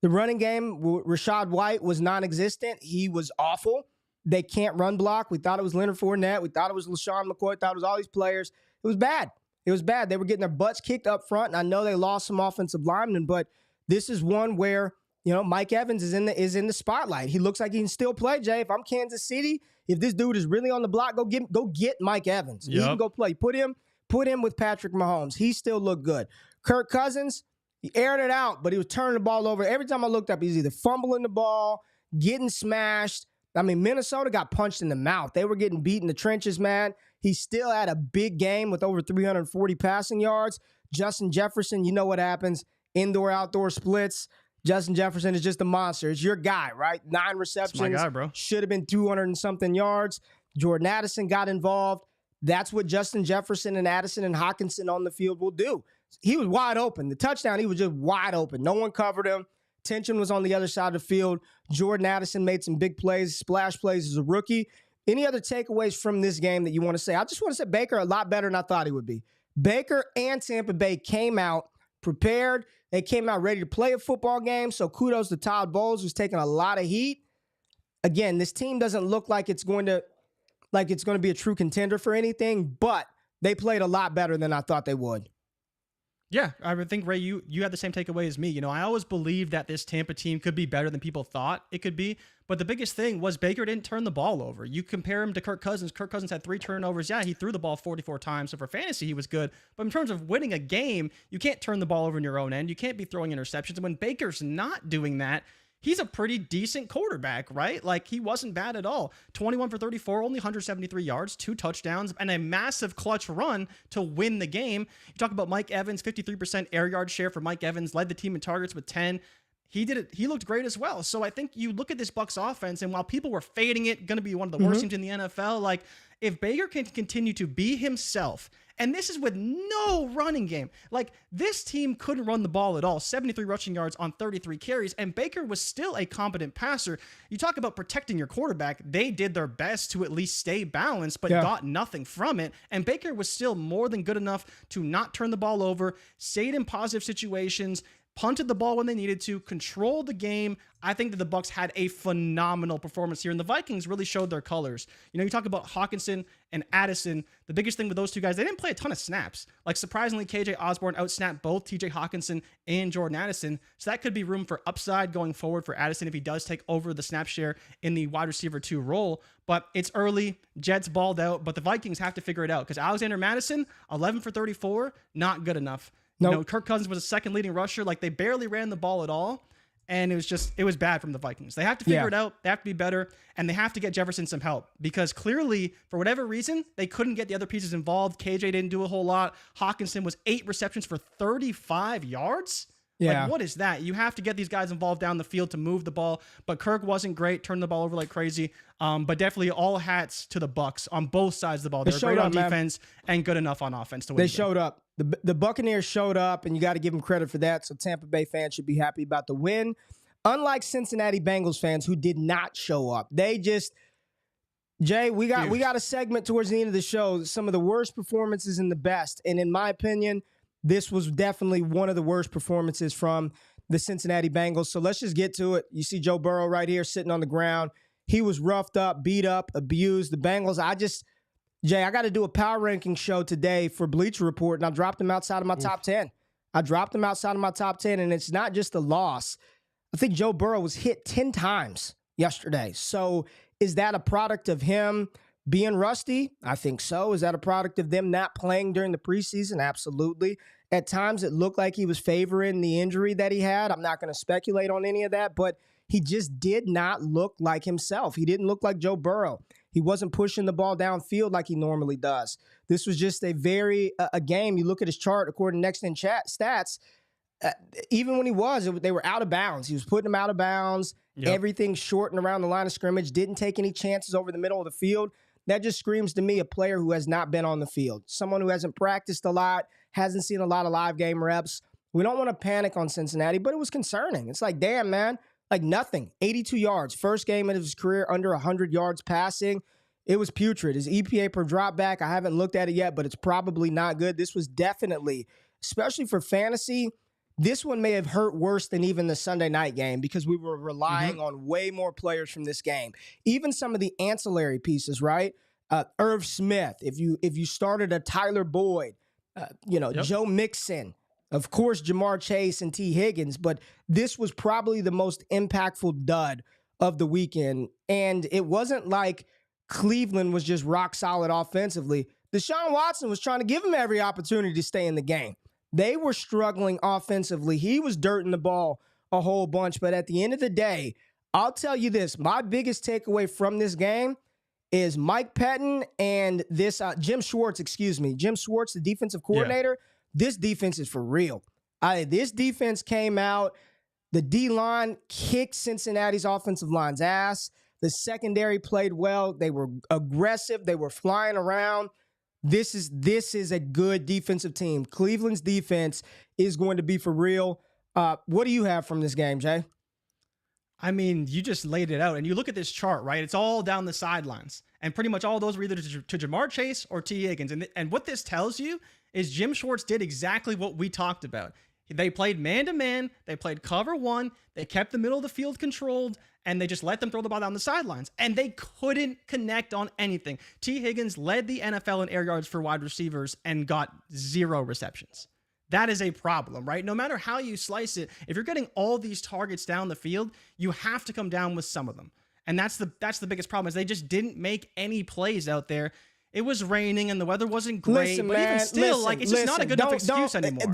The running game, Rachaad White was non-existent. He was awful. They can't run block. We thought it was Leonard Fournette. We thought it was LaShawn McCoy. Thought it was all these players. It was bad. It was bad. They were getting their butts kicked up front, and I know they lost some offensive linemen, but this is one where, Mike Evans is in the spotlight. He looks like he can still play, Jay. If I'm Kansas City, if this dude is really on the block, go get Mike Evans. He can go play. Put him with Patrick Mahomes. He still looked good. Kirk Cousins, He aired it out, but he was turning the ball over. Every time I looked up, he's either fumbling the ball, getting smashed. I mean, Minnesota got punched in the mouth. They were getting beat in the trenches, man. He still had a big game with over 340 passing yards. Justin Jefferson, you know what happens. Indoor-outdoor splits. Justin Jefferson is just a monster. It's your guy, right? 9 receptions. That's my guy, bro. Should have been 200 and something yards. Jordan Addison got involved. That's what Justin Jefferson and Addison and Hockenson on the field will do. He was wide open. The touchdown, he was just wide open. No one covered him. Tension was on the other side of the field. Jordan Addison made some big plays, splash plays as a rookie. Any other takeaways from this game that you want to say? I just want to say Baker a lot better than I thought he would be. Baker and Tampa Bay came out prepared. They came out ready to play a football game. So kudos to Todd Bowles, who's taking a lot of heat. Again, this team doesn't look like it's going to be a true contender for anything, but they played a lot better than I thought they would. Yeah, I would think, Ray, you had the same takeaway as me. You know, I always believed that this Tampa team could be better than people thought it could be. But the biggest thing was Baker didn't turn the ball over. You compare him to Kirk Cousins. Kirk Cousins had 3 turnovers. Yeah, he threw the ball 44 times. So for fantasy, he was good. But in terms of winning a game, you can't turn the ball over in your own end. You can't be throwing interceptions. And when Baker's not doing that, he's a pretty decent quarterback, right? Like, he wasn't bad at all. 21 for 34, only 173 yards, 2 touchdowns, and a massive clutch run to win the game. You talk about Mike Evans, 53% air yard share for Mike Evans, led the team in targets with 10. He did it. He looked great as well. So I think you look at this Bucs offense, and while people were fading it, going to be one of the worst teams in the NFL, like, if Baker can continue to be himself, and this is with no running game. Like, this team couldn't run the ball at all. 73 rushing yards on 33 carries, and Baker was still a competent passer. You talk about protecting your quarterback. They did their best to at least stay balanced, but got nothing from it. And Baker was still more than good enough to not turn the ball over, stayed in positive situations, punted the ball when they needed to, control the game. I think that the Bucs had a phenomenal performance here, and the Vikings really showed their colors. You know, you talk about Hockenson and Addison. The biggest thing with those two guys, they didn't play a ton of snaps. Like, surprisingly, KJ Osborne outsnapped both TJ Hockenson and Jordan Addison, so that could be room for upside going forward for Addison if he does take over the snap share in the wide receiver 2 role. But it's early. Jets balled out, but the Vikings have to figure it out because Alexander Mattison, 11 for 34, not good enough. Nope. You know, Kirk Cousins was a second leading rusher. Like, they barely ran the ball at all. And it was bad from the Vikings. They have to figure it out. They have to be better. And they have to get Jefferson some help because clearly, for whatever reason, they couldn't get the other pieces involved. KJ didn't do a whole lot. Hockenson was 8 receptions for 35 yards. Yeah. Like, what is that? You have to get these guys involved down the field to move the ball. But Kirk wasn't great, turned the ball over like crazy. But definitely all hats to the Bucs on both sides of the ball. They were great on defense and good enough on offense to win. They showed up. The Buccaneers showed up, and you got to give them credit for that. So Tampa Bay fans should be happy about the win. Unlike Cincinnati Bengals fans who did not show up. They just, Jay, we got a segment towards the end of the show, some of the worst performances and the best. And in my opinion, this was definitely one of the worst performances from the Cincinnati Bengals. So let's just get to it. You see Joe Burrow right here sitting on the ground. He was roughed up, beat up, abused. The Bengals, Jay, I got to do a power ranking show today for Bleacher Report, and I dropped them outside of my top 10. And it's not just a loss. I think Joe Burrow was hit 10 times yesterday. So is that a product of him being rusty? I think so. Is that a product of them not playing during the preseason? Absolutely. At times, it looked like he was favoring the injury that he had. I'm not going to speculate on any of that, but he just did not look like himself. He didn't look like Joe Burrow. He wasn't pushing the ball downfield like he normally does. This was just a game. You look at his chart, according to Next Gen Stats, even when they were out of bounds. He was putting them out of bounds. Yep. Everything short and around the line of scrimmage. Didn't take any chances over the middle of the field. That just screams to me a player who has not been on the field. Someone who hasn't practiced a lot, hasn't seen a lot of live game reps. We don't want to panic on Cincinnati, but it was concerning. It's like, damn, man. Like, nothing. 82 yards. First game of his career under 100 yards passing. It was putrid. His EPA per drop back, I haven't looked at it yet, but it's probably not good. This was definitely, especially for fantasy, this one may have hurt worse than even the Sunday night game because we were relying on way more players from this game. Even some of the ancillary pieces, right? Irv Smith, if you started a Tyler Boyd, Joe Mixon, of course, Jamar Chase and T. Higgins, but this was probably the most impactful dud of the weekend. And it wasn't like Cleveland was just rock solid offensively. Deshaun Watson was trying to give him every opportunity to stay in the game. They were struggling offensively. He was dirting the ball a whole bunch. But at the end of the day, I'll tell you this. My biggest takeaway from this game is Mike Pettin and this Jim Schwartz, the defensive coordinator. Yeah. This defense is for real. This defense came out. The D-line kicked Cincinnati's offensive line's ass. The secondary played well. They were aggressive. They were flying around. This is a good defensive team. Cleveland's defense is going to be for real. What do you have from this game, Jay? I mean, you just laid it out, and you look at this chart, right? It's all down the sidelines, and pretty much all those were either to Jamar Chase or T. Higgins. And what this tells you is Jim Schwartz did exactly what we talked about. They played man-to-man. They played cover one. They kept the middle of the field controlled, and they just let them throw the ball down the sidelines. And they couldn't connect on anything. T. Higgins led the NFL in air yards for wide receivers and got 0 receptions. That is a problem, right? No matter how you slice it, if you're getting all these targets down the field, you have to come down with some of them. And that's the biggest problem, is they just didn't make any plays out there. It was raining and the weather wasn't great, but even still, it's just not a good enough excuse anymore.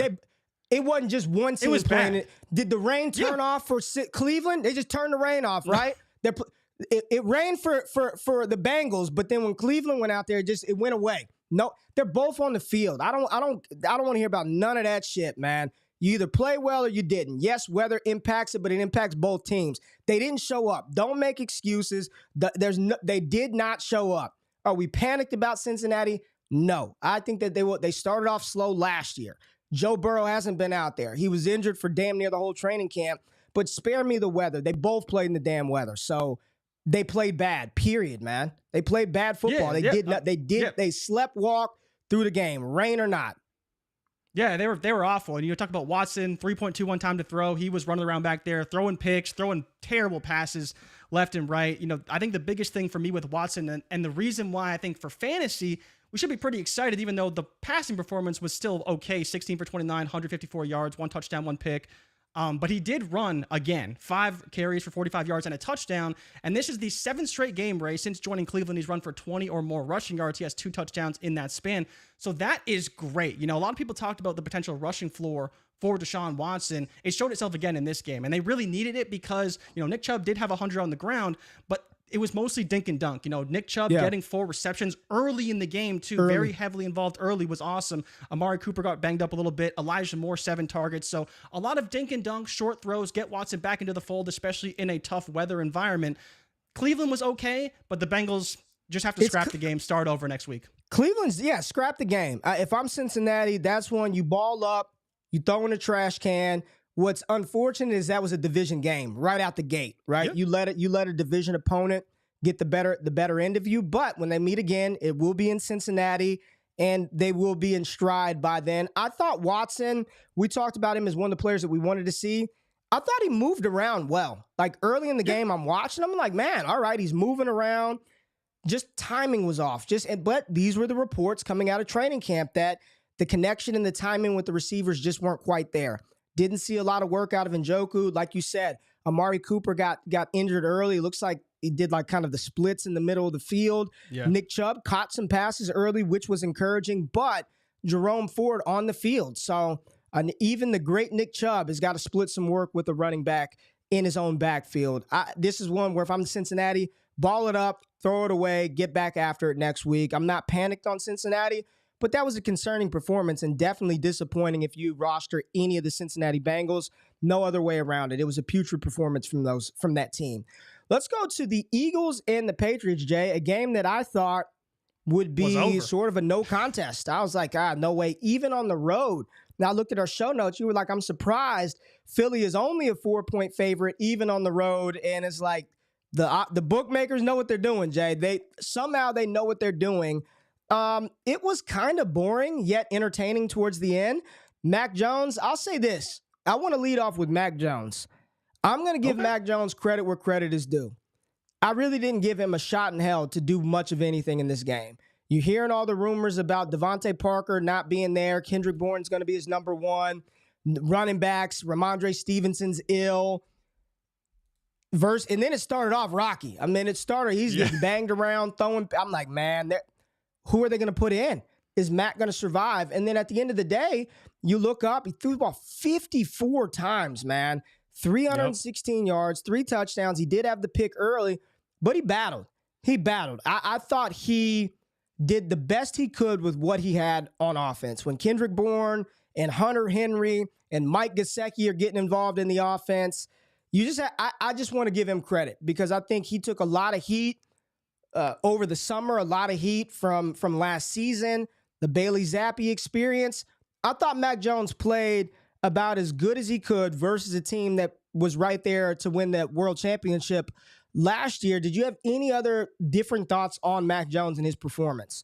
It wasn't just one team playing. Did the rain turn off for Cleveland? They just turned the rain off, right? It rained for the Bengals, but then when Cleveland went out there, it went away. No, they're both on the field. I don't want to hear about none of that shit, man. You either play well or you didn't. Yes, weather impacts it, but it impacts both teams. They didn't show up. Don't make excuses. They did not show up. Are we panicked about Cincinnati? No. I think that they started off slow last year. Joe Burrow hasn't been out there. He was injured for damn near the whole training camp, but spare me the weather. They both played in the damn weather. So they played bad, period, man. They played bad football. They slept walk through the game, rain or not. Yeah, they were awful. And you talk about Watson, 3.21 time to throw. He was running around back there, throwing picks, throwing terrible passes left and right. I think the biggest thing for me with Watson, and the reason why I think for fantasy, we should be pretty excited, even though the passing performance was still okay. 16 for 29, 154 yards, 1 touchdown, 1 pick. But he did run again, 5 carries for 45 yards and a touchdown. And this is the 7th straight game, Ray. Since joining Cleveland, he's run for 20 or more rushing yards. He has 2 touchdowns in that span. So that is great. A lot of people talked about the potential rushing floor for Deshaun Watson. It showed itself again in this game. And they really needed it because, Nick Chubb did have 100 on the ground, but it was mostly dink and dunk. Nick Chubb getting 4 receptions early in the game, too. Very heavily involved early, was awesome. Amari Cooper got banged up a little bit. Elijah Moore, 7 targets. So a lot of dink and dunk, short throws, get Watson back into the fold, especially in a tough weather environment. Cleveland was okay, but the Bengals just have to scrap the game, start over next week. Cleveland's, scrap the game. If I'm Cincinnati, that's when you ball up, you throw in a trash can. What's unfortunate is that was a division game right out the gate, right? Yep. You let a division opponent get the better end of you, but when they meet again, it will be in Cincinnati, and they will be in stride by then. I thought Watson, we talked about him as one of the players that we wanted to see. I thought he moved around well. Like early in the game, I'm watching, I'm like, man, all right, he's moving around. Just timing was off. But these were the reports coming out of training camp that the connection and the timing with the receivers just weren't quite there. Didn't see a lot of work out of Njoku. Like you said, Amari Cooper got injured early. Looks like he did like kind of the splits in the middle of the field. Yeah. Nick Chubb caught some passes early, which was encouraging, but Jerome Ford on the field. So even the great Nick Chubb has got to split some work with the running back in his own backfield. This is one where if I'm Cincinnati, ball it up, throw it away, get back after it next week. I'm not panicked on Cincinnati, but that was a concerning performance and definitely disappointing if you roster any of the Cincinnati Bengals. No other way around it. It was a putrid performance from that team. Let's go to the Eagles and the Patriots, Jay, a game that I thought would be sort of a no contest. I was like, no way, even on the road. Now, I looked at our show notes. You were like, I'm surprised Philly is only a 4-point favorite, even on the road. And it's like the bookmakers know what they're doing, Jay. They know what they're doing. It was kind of boring, yet entertaining towards the end. Mac Jones, I'll say this. I want to lead off with Mac Jones. I'm going to give Mac Jones credit where credit is due. I really didn't give him a shot in hell to do much of anything in this game. You're hearing all the rumors about Devontae Parker not being there. Kendrick Bourne's going to be his number 1. Running backs, Ramondre Stevenson's ill. And then it started off rocky. He's getting banged around, throwing. I'm like, man, who are they going to put in? is Matt going to survive? And then at the end of the day, you look up, he threw the ball 54 times, man. 316 yards, 3 touchdowns. He did have the pick early, but he battled. I thought he did the best he could with what he had on offense. When Kendrick Bourne and Hunter Henry and Mike Gesicki are getting involved in the offense, I just want to give him credit because I think he took a lot of heat over the summer, a lot of heat from last season, the Bailey Zappi experience. I thought Mac Jones played about as good as he could versus a team that was right there to win that world championship last year. Did you have any other different thoughts on Mac Jones and his performance?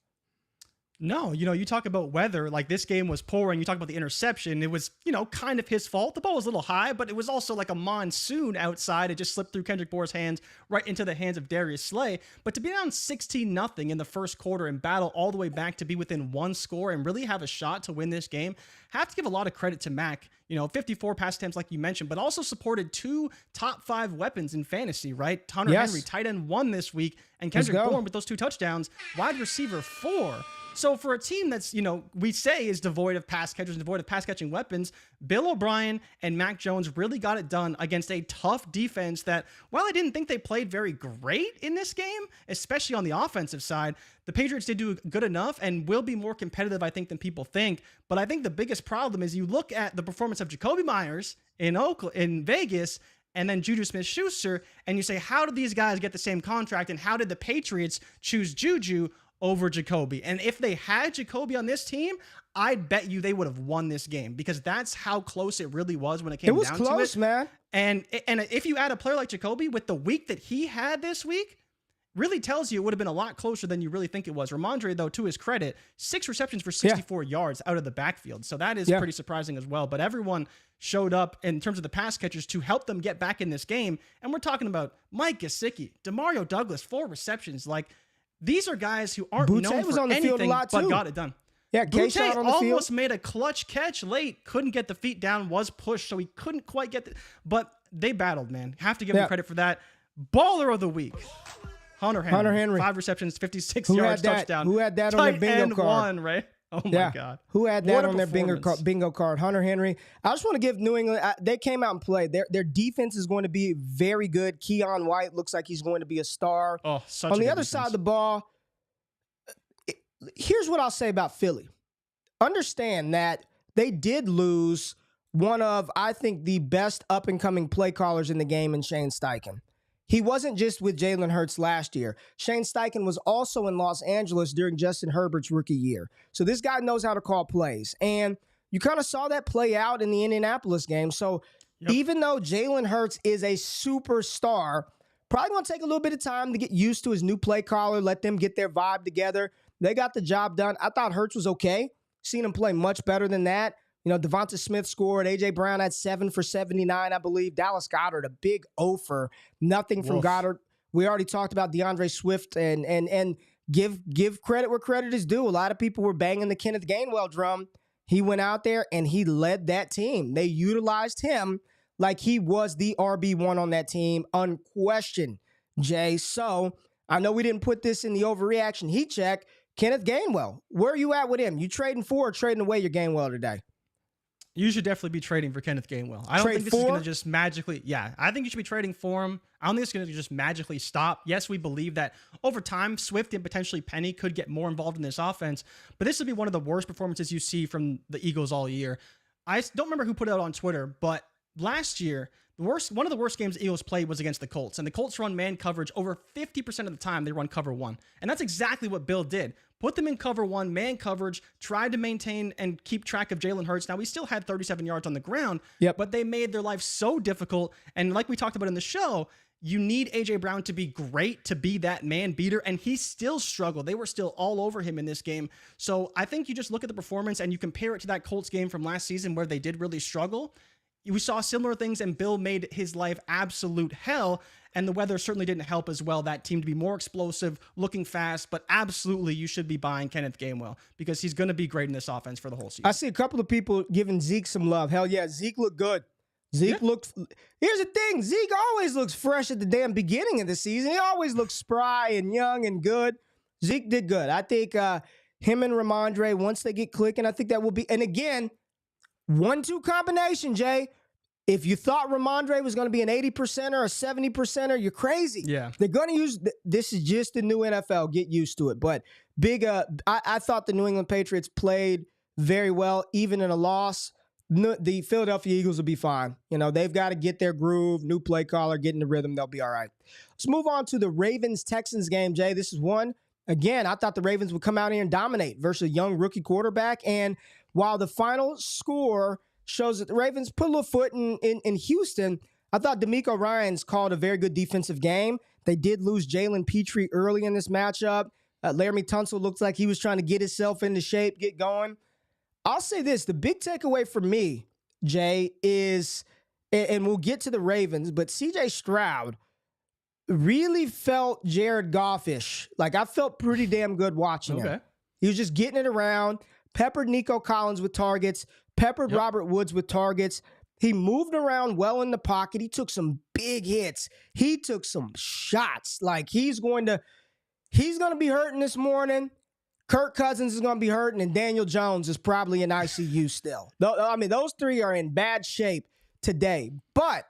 No, you talk about weather, like this game was pouring. You talk about the interception. It was, kind of his fault. The ball was a little high, but it was also like a monsoon outside. It just slipped through Kendrick Bourne's hands right into the hands of Darius Slay. But to be down 16-0 in the first quarter and battle all the way back to be within 1 score and really have a shot to win this game, have to give a lot of credit to Mac. 54 pass attempts like you mentioned, but also supported 2 top 5 weapons in fantasy, right? Hunter Henry, tight end 1 this week, and Kendrick Bourne with those 2 touchdowns, wide receiver 4. So for a team that's, we say is devoid of pass catchers and devoid of pass catching weapons, Bill O'Brien and Mac Jones really got it done against a tough defense that, while I didn't think they played very great in this game, especially on the offensive side, the Patriots did do good enough and will be more competitive, I think, than people think. But I think the biggest problem is you look at the performance of Jacoby Myers in Vegas and then Juju Smith-Schuster, and you say, how did these guys get the same contract, and how did the Patriots choose Juju over Jacoby? And if they had Jacoby on this team, I'd bet you they would have won this game because that's how close it really was when it came down to it. It was close, man. And if you add a player like Jacoby with the week that he had this week, really tells you it would have been a lot closer than you really think it was. Ramondre, though, to his credit, 6 receptions for 64 yards out of the backfield. So that is pretty surprising as well. But everyone showed up in terms of the pass catchers to help them get back in this game. And we're talking about Mike Gesicki, Demario Douglas, 4 receptions. Like, these are guys who aren't known for anything but got it done. Yeah, Boutte almost made a clutch catch late, couldn't get the feet down, was pushed, so he couldn't quite get but they battled, man. Have to give them credit for that. Baller of the week, Hunter Henry. 5 receptions, 56 yards, touchdown. Who had that on their bingo card? 1, right? Oh, my God. Who had that on their bingo card? Hunter Henry. I just want to give New England, they came out and played. Their defense is going to be very good. Keon White looks like he's going to be a star. Oh, such on a the good other defense. side of the ball, here's what I'll say about Philly. Understand that they did lose one of, I think, the best up-and-coming play callers in the game in Shane Steichen. He wasn't just with Jalen Hurts last year. Shane Steichen was also in Los Angeles during Justin Herbert's rookie year. So this guy knows how to call plays. And you kind of saw that play out in the Indianapolis game. So even though Jalen Hurts is a superstar, probably going to take a little bit of time to get used to his new play caller, let them get their vibe together. They got the job done. I thought Hurts was okay. Seen him play much better than that. Devonta Smith scored. A.J. Brown had 7 for 79, I believe. Dallas Goedert, a big O for nothing from Goddard. We already talked about DeAndre Swift and give credit where credit is due. A lot of people were banging the Kenneth Gainwell drum. He went out there and he led that team. They utilized him like he was the RB1 on that team, unquestioned, Jay. So I know we didn't put this in the overreaction heat check. Kenneth Gainwell, where are you at with him? You trading for or trading away your Gainwell today? You should definitely be trading for Kenneth Gainwell. I don't think this is going to just magically... Yeah, I think you should be trading for him. I don't think it's going to just magically stop. Yes, we believe that over time, Swift and potentially Penny could get more involved in this offense, but this would be one of the worst performances you see from the Eagles all year. I don't remember who put it out on Twitter, but last year, one of the worst games the Eagles played was against the Colts, and the Colts run man coverage over 50% of the time. They run cover 1, and that's exactly what Bill did. Put them in cover 1, man coverage, tried to maintain and keep track of Jalen Hurts. Now, we still had 37 yards on the ground, but they made their life so difficult. And like we talked about in the show, you need A.J. Brown to be great to be that man beater, and he still struggled. They were still all over him in this game. So I think you just look at the performance and you compare it to that Colts game from last season where they did really struggle. We saw similar things, and Bill made his life absolute hell, and the weather certainly didn't help as well. That team to be more explosive, looking fast, but absolutely you should be buying Kenneth Gainwell because he's going to be great in this offense for the whole season. I see a couple of people giving Zeke some love. Hell yeah, Zeke looked good. Zeke looked... Here's the thing. Zeke always looks fresh at the damn beginning of the season. He always looks spry and young and good. Zeke did good. I think him and Ramondre, once they get clicking, I think that will be, and again, 1-2 combination, Jay. If you thought Ramondre was going to be an 80% or a 70%, you're crazy. Yeah. They're going to use, this is just the new NFL. Get used to it. But I thought the New England Patriots played very well, even in a loss. The Philadelphia Eagles will be fine. You know, they've got to get their groove, new play caller, get in the rhythm. They'll be all right. Let's move on to the Ravens-Texans game, Jay. This is one. Again, I thought the Ravens would come out here and dominate versus a young rookie quarterback. And while the final score shows that the Ravens put a little foot in Houston, I thought D'Amico Ryans called a very good defensive game. They did lose Jalen Petrie early in this matchup. Laramie Tunsil looks like he was trying to get himself into shape, get going. I'll say this, the big takeaway for me, Jay, is, and we'll get to the Ravens, but C.J. Stroud really felt Jared Goff-ish. Like, I felt pretty damn good watching him. He was just getting it around, peppered Nico Collins with targets, peppered Robert Woods with targets. He moved around well in the pocket. He took some big hits. He took some shots. Like, he's going to be hurting this morning. Kirk Cousins is going to be hurting, and Daniel Jones is probably in ICU still. I mean, those three are in bad shape today. But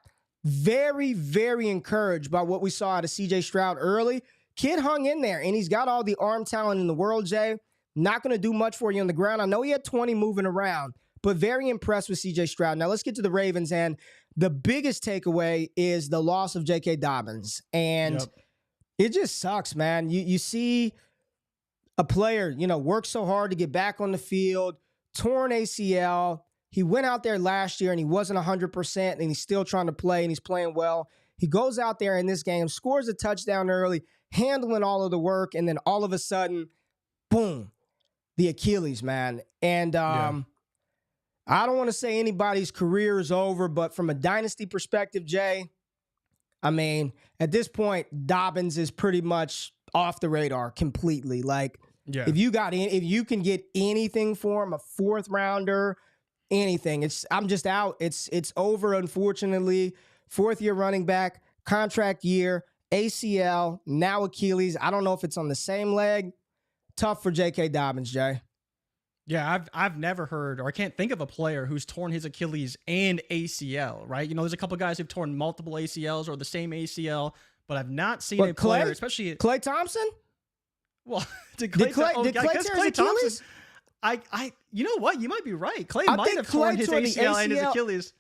very, very encouraged by what we saw out of C.J. Stroud early. Kid hung in there, and he's got all the arm talent in the world, Jay. Not going to do much for you on the ground. I know he had 20 moving around, but very impressed with C.J. Stroud. Now, let's get to the Ravens, and the biggest takeaway is the loss of J.K. Dobbins. And it just sucks, man. You see a player, work so hard to get back on the field, torn ACL. He went out there last year, and he wasn't 100%, and he's still trying to play, and he's playing well. He goes out there in this game, scores a touchdown early, handling all of the work, and then all of a sudden, boom, the Achilles, man. And I don't want to say anybody's career is over, but from a dynasty perspective, Jay, I mean, at this point, Dobbins is pretty much off the radar completely. Like, if you can get anything for him, a fourth rounder, anything, I'm just out. It's over, unfortunately. Fourth year running back, contract year, ACL, now Achilles. I don't know if it's on the same leg. Tough for J.K. Dobbins, Jay. Yeah, I've never heard, or I can't think of a player who's torn his Achilles and ACL, right? There's a couple guys who've torn multiple ACLs or the same ACL, but I've not seen a player, especially Klay Thompson. Well, did Klay tear his Achilles? You know what? You might be right. Klay might have torn his ACL and his Achilles.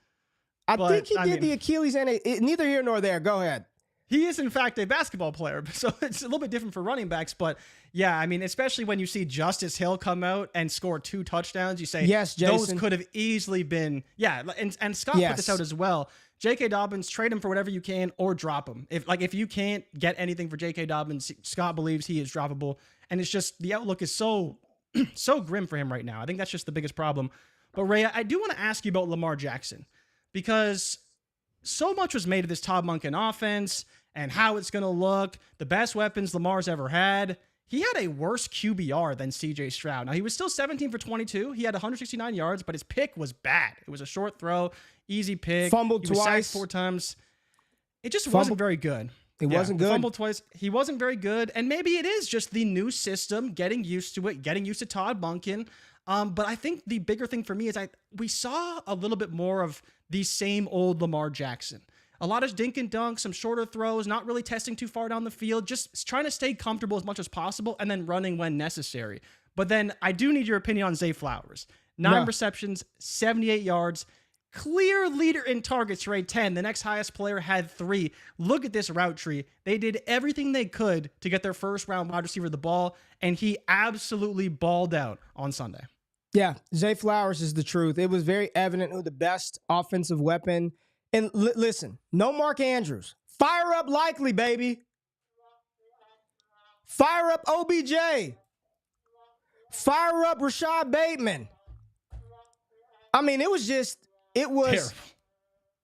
I think he did the Achilles and neither here nor there. Go ahead. He is, in fact, a basketball player, so it's a little bit different for running backs. But, yeah, I mean, especially when you see Justice Hill come out and score 2 touchdowns, you say, yes, Jason, those could have easily been, and Scott put this out as well. J.K. Dobbins, trade him for whatever you can or drop him. If you can't get anything for J.K. Dobbins, Scott believes he is droppable. And it's just, the outlook is so grim for him right now. I think that's just the biggest problem. But, Ray, I do want to ask you about Lamar Jackson, because so much was made of this Todd Monken offense and how it's going to look, the best weapons Lamar's ever had. He had a worse QBR than C.J. Stroud. Now, he was still 17 for 22. He had 169 yards, but his pick was bad. It was a short throw, easy pick. Fumbled twice. Sacked 4 times. It just wasn't very good. It wasn't good. Fumbled twice. He wasn't very good. And maybe it is just the new system, getting used to it, getting used to Todd Monken. But I think the bigger thing for me is we saw a little bit more of the same old Lamar Jackson. A lot of dink and dunk, some shorter throws, not really testing too far down the field, just trying to stay comfortable as much as possible and then running when necessary. But then I do need your opinion on Zay Flowers. 9 receptions, 78 yards, clear leader in targets rate 10. The next highest player had 3. Look at this route tree. They did everything they could to get their first round wide receiver the ball, and he absolutely balled out on Sunday. Yeah, Zay Flowers is the truth. It was very evident who the best offensive weapon. And listen, no Mark Andrews. Fire up Likely, baby. Fire up OBJ. Fire up Rashad Bateman. I mean, it was terrible.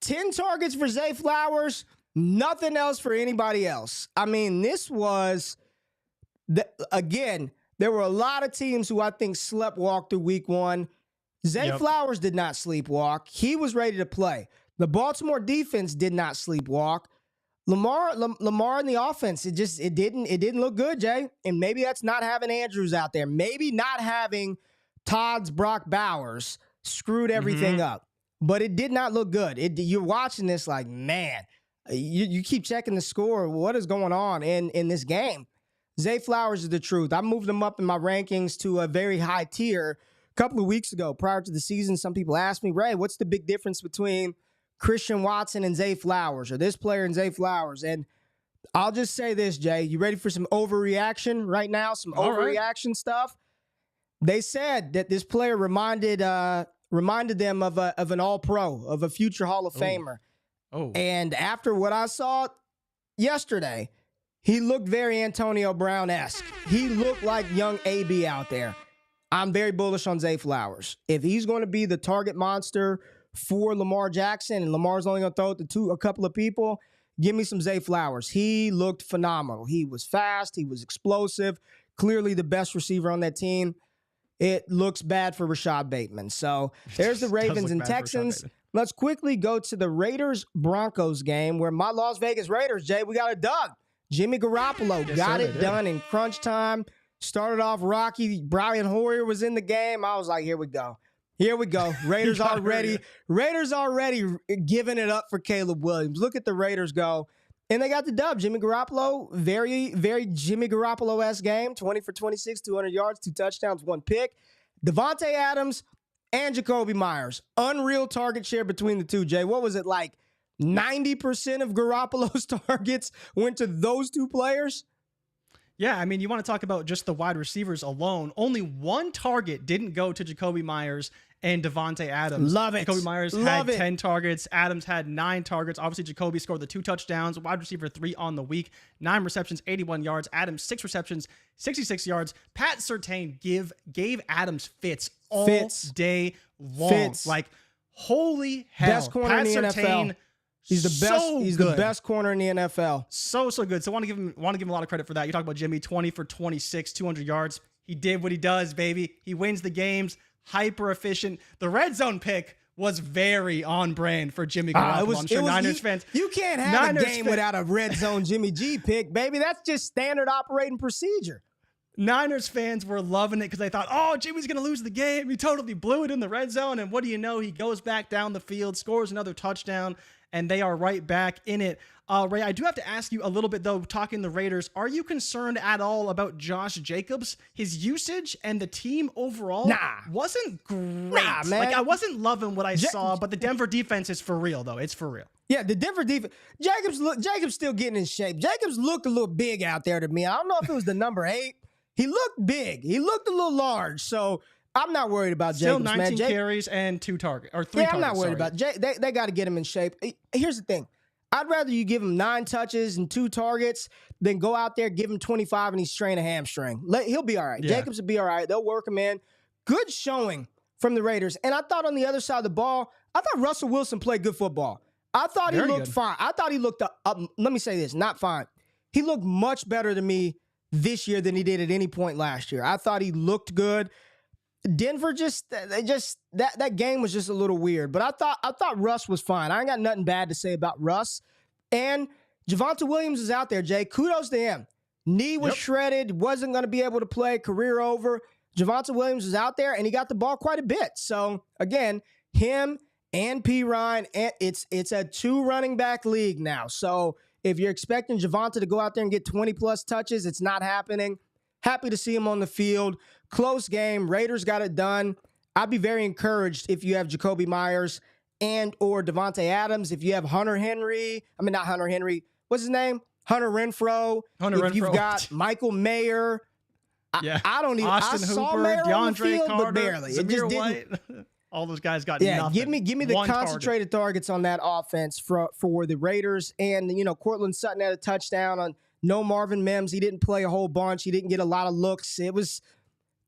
10 targets for Zay Flowers, nothing else for anybody else. I mean, this was, again, there were a lot of teams who I think sleptwalked through week 1. Zay Flowers did not sleepwalk. He was ready to play. The Baltimore defense did not sleepwalk. Lamar in the offense, it didn't look good, Jay. And maybe that's not having Andrews out there. Maybe not having Todd's Brock Bowers screwed everything up. But it did not look good. You're watching this like, man, you keep checking the score. What is going on in this game? Zay Flowers is the truth. I moved him up in my rankings to a very high tier a couple of weeks ago. Prior to the season, some people asked me, Ray, what's the big difference between Christian Watson and Zay Flowers, or this player and Zay Flowers? And I'll just say this, Jay. You ready for some overreaction right now? Some overreaction stuff? They said that this player reminded them of an All-Pro, of a future Hall of Famer. And after what I saw yesterday, he looked very Antonio Brown-esque. He looked like young AB out there. I'm very bullish on Zay Flowers. If he's going to be the target monster for Lamar Jackson, and Lamar's only going to throw it to a couple of people, give me some Zay Flowers. He looked phenomenal. He was fast. He was explosive. Clearly the best receiver on that team. It looks bad for Rashad Bateman. So there's the Ravens and Texans. Let's quickly go to the Raiders-Broncos game where my Las Vegas Raiders, Jay, we got a dub. Jimmy Garoppolo got it done in crunch time. Started off rocky. Brian Hoyer was in the game. I was like, here we go. Here we go. Raiders already giving it up for Caleb Williams. Look at the Raiders go. And they got the dub. Jimmy Garoppolo, very, very Jimmy Garoppolo-esque game. 20 for 26, 200 yards, 2 touchdowns, 1 pick. Devontae Adams and Jacoby Myers. Unreal target share between the two, Jay. What was it, like 90% of Garoppolo's targets went to those two players? Yeah, I mean, you want to talk about just the wide receivers alone. Only 1 target didn't go to Jacoby Myers and Devontae Adams. Love it. Jacoby Myers had 10 targets. Adams had 9 targets. Obviously, Jacoby scored the 2 touchdowns. Wide receiver 3 on the week. 9 receptions, 81 yards. Adams, 6 receptions, 66 yards. Pat Surtain gave Adams fits all day long. Like, holy hell. Best corner in the NFL. He's the best. He's the best corner in the NFL. So good. So want to give him a lot of credit for that. You talk about Jimmy, 20 for 26, 200 yards. He did what he does, baby. He wins the games. Hyper efficient. The red zone pick was very on brand for Jimmy Garoppolo. I'm sure Niners fans. You can't have a game without a red zone Jimmy G pick, baby. That's just standard operating procedure. Niners fans were loving it because they thought, oh, Jimmy's going to lose the game. He totally blew it in the red zone. And what do you know? He goes back down the field, scores another touchdown, and they are right back in it. Ray, I do have to ask you a little bit, though, talking the Raiders, are you concerned at all about Josh Jacobs? His usage and the team overall wasn't great. Nah, man. Like, I wasn't loving what I saw, but the Denver defense is for real, though. It's for real. Yeah, the Denver defense. Jacobs still getting in shape. Jacobs looked a little big out there to me. I don't know if it was the number 8. He looked big. He looked a little large. So I'm not worried about Jacobs, man. 19 carries and 2 targets, or 3 targets. I'm not worried about They got to get him in shape. Here's the thing. I'd rather you give him 9 touches and 2 targets than go out there, give him 25 and he's strained a hamstring. He'll be all right. Yeah. Jacobs will be all right. They'll work him in. Good showing from the Raiders. And I thought on the other side of the ball, I thought Russell Wilson played good football. I thought he looked fine. I thought he looked up. Let me say this, not fine. He looked much better to me this year than he did at any point last year. I thought he looked good. Denver that game was just a little weird, but I thought Russ was fine. I ain't got nothing bad to say about Russ. And Javonte Williams is out there, Jay. Kudos to him. Knee was shredded, wasn't going to be able to play, career over. Javonte Williams was out there, and he got the ball quite a bit. So, again, him and P. Ryan, it's a 2 running back league now. So, if you're expecting Javonte to go out there and get 20-plus touches, it's not happening. Happy to see him on the field. Close game. Raiders got it done. I'd be very encouraged if you have Jacoby Myers and or Devontae Adams. If you have Hunter Henry. What's his name? Hunter Renfrow. If you've got Michael Mayer. I don't even. Austin I saw Hooper, Mayer DeAndre on the field, Carter, but barely. Zamir It just White. didn't. All those guys got nothing. Give me the concentrated targets on that offense for the Raiders. And, Cortland Sutton had a touchdown on no Marvin Mims. He didn't play a whole bunch. He didn't get a lot of looks. It was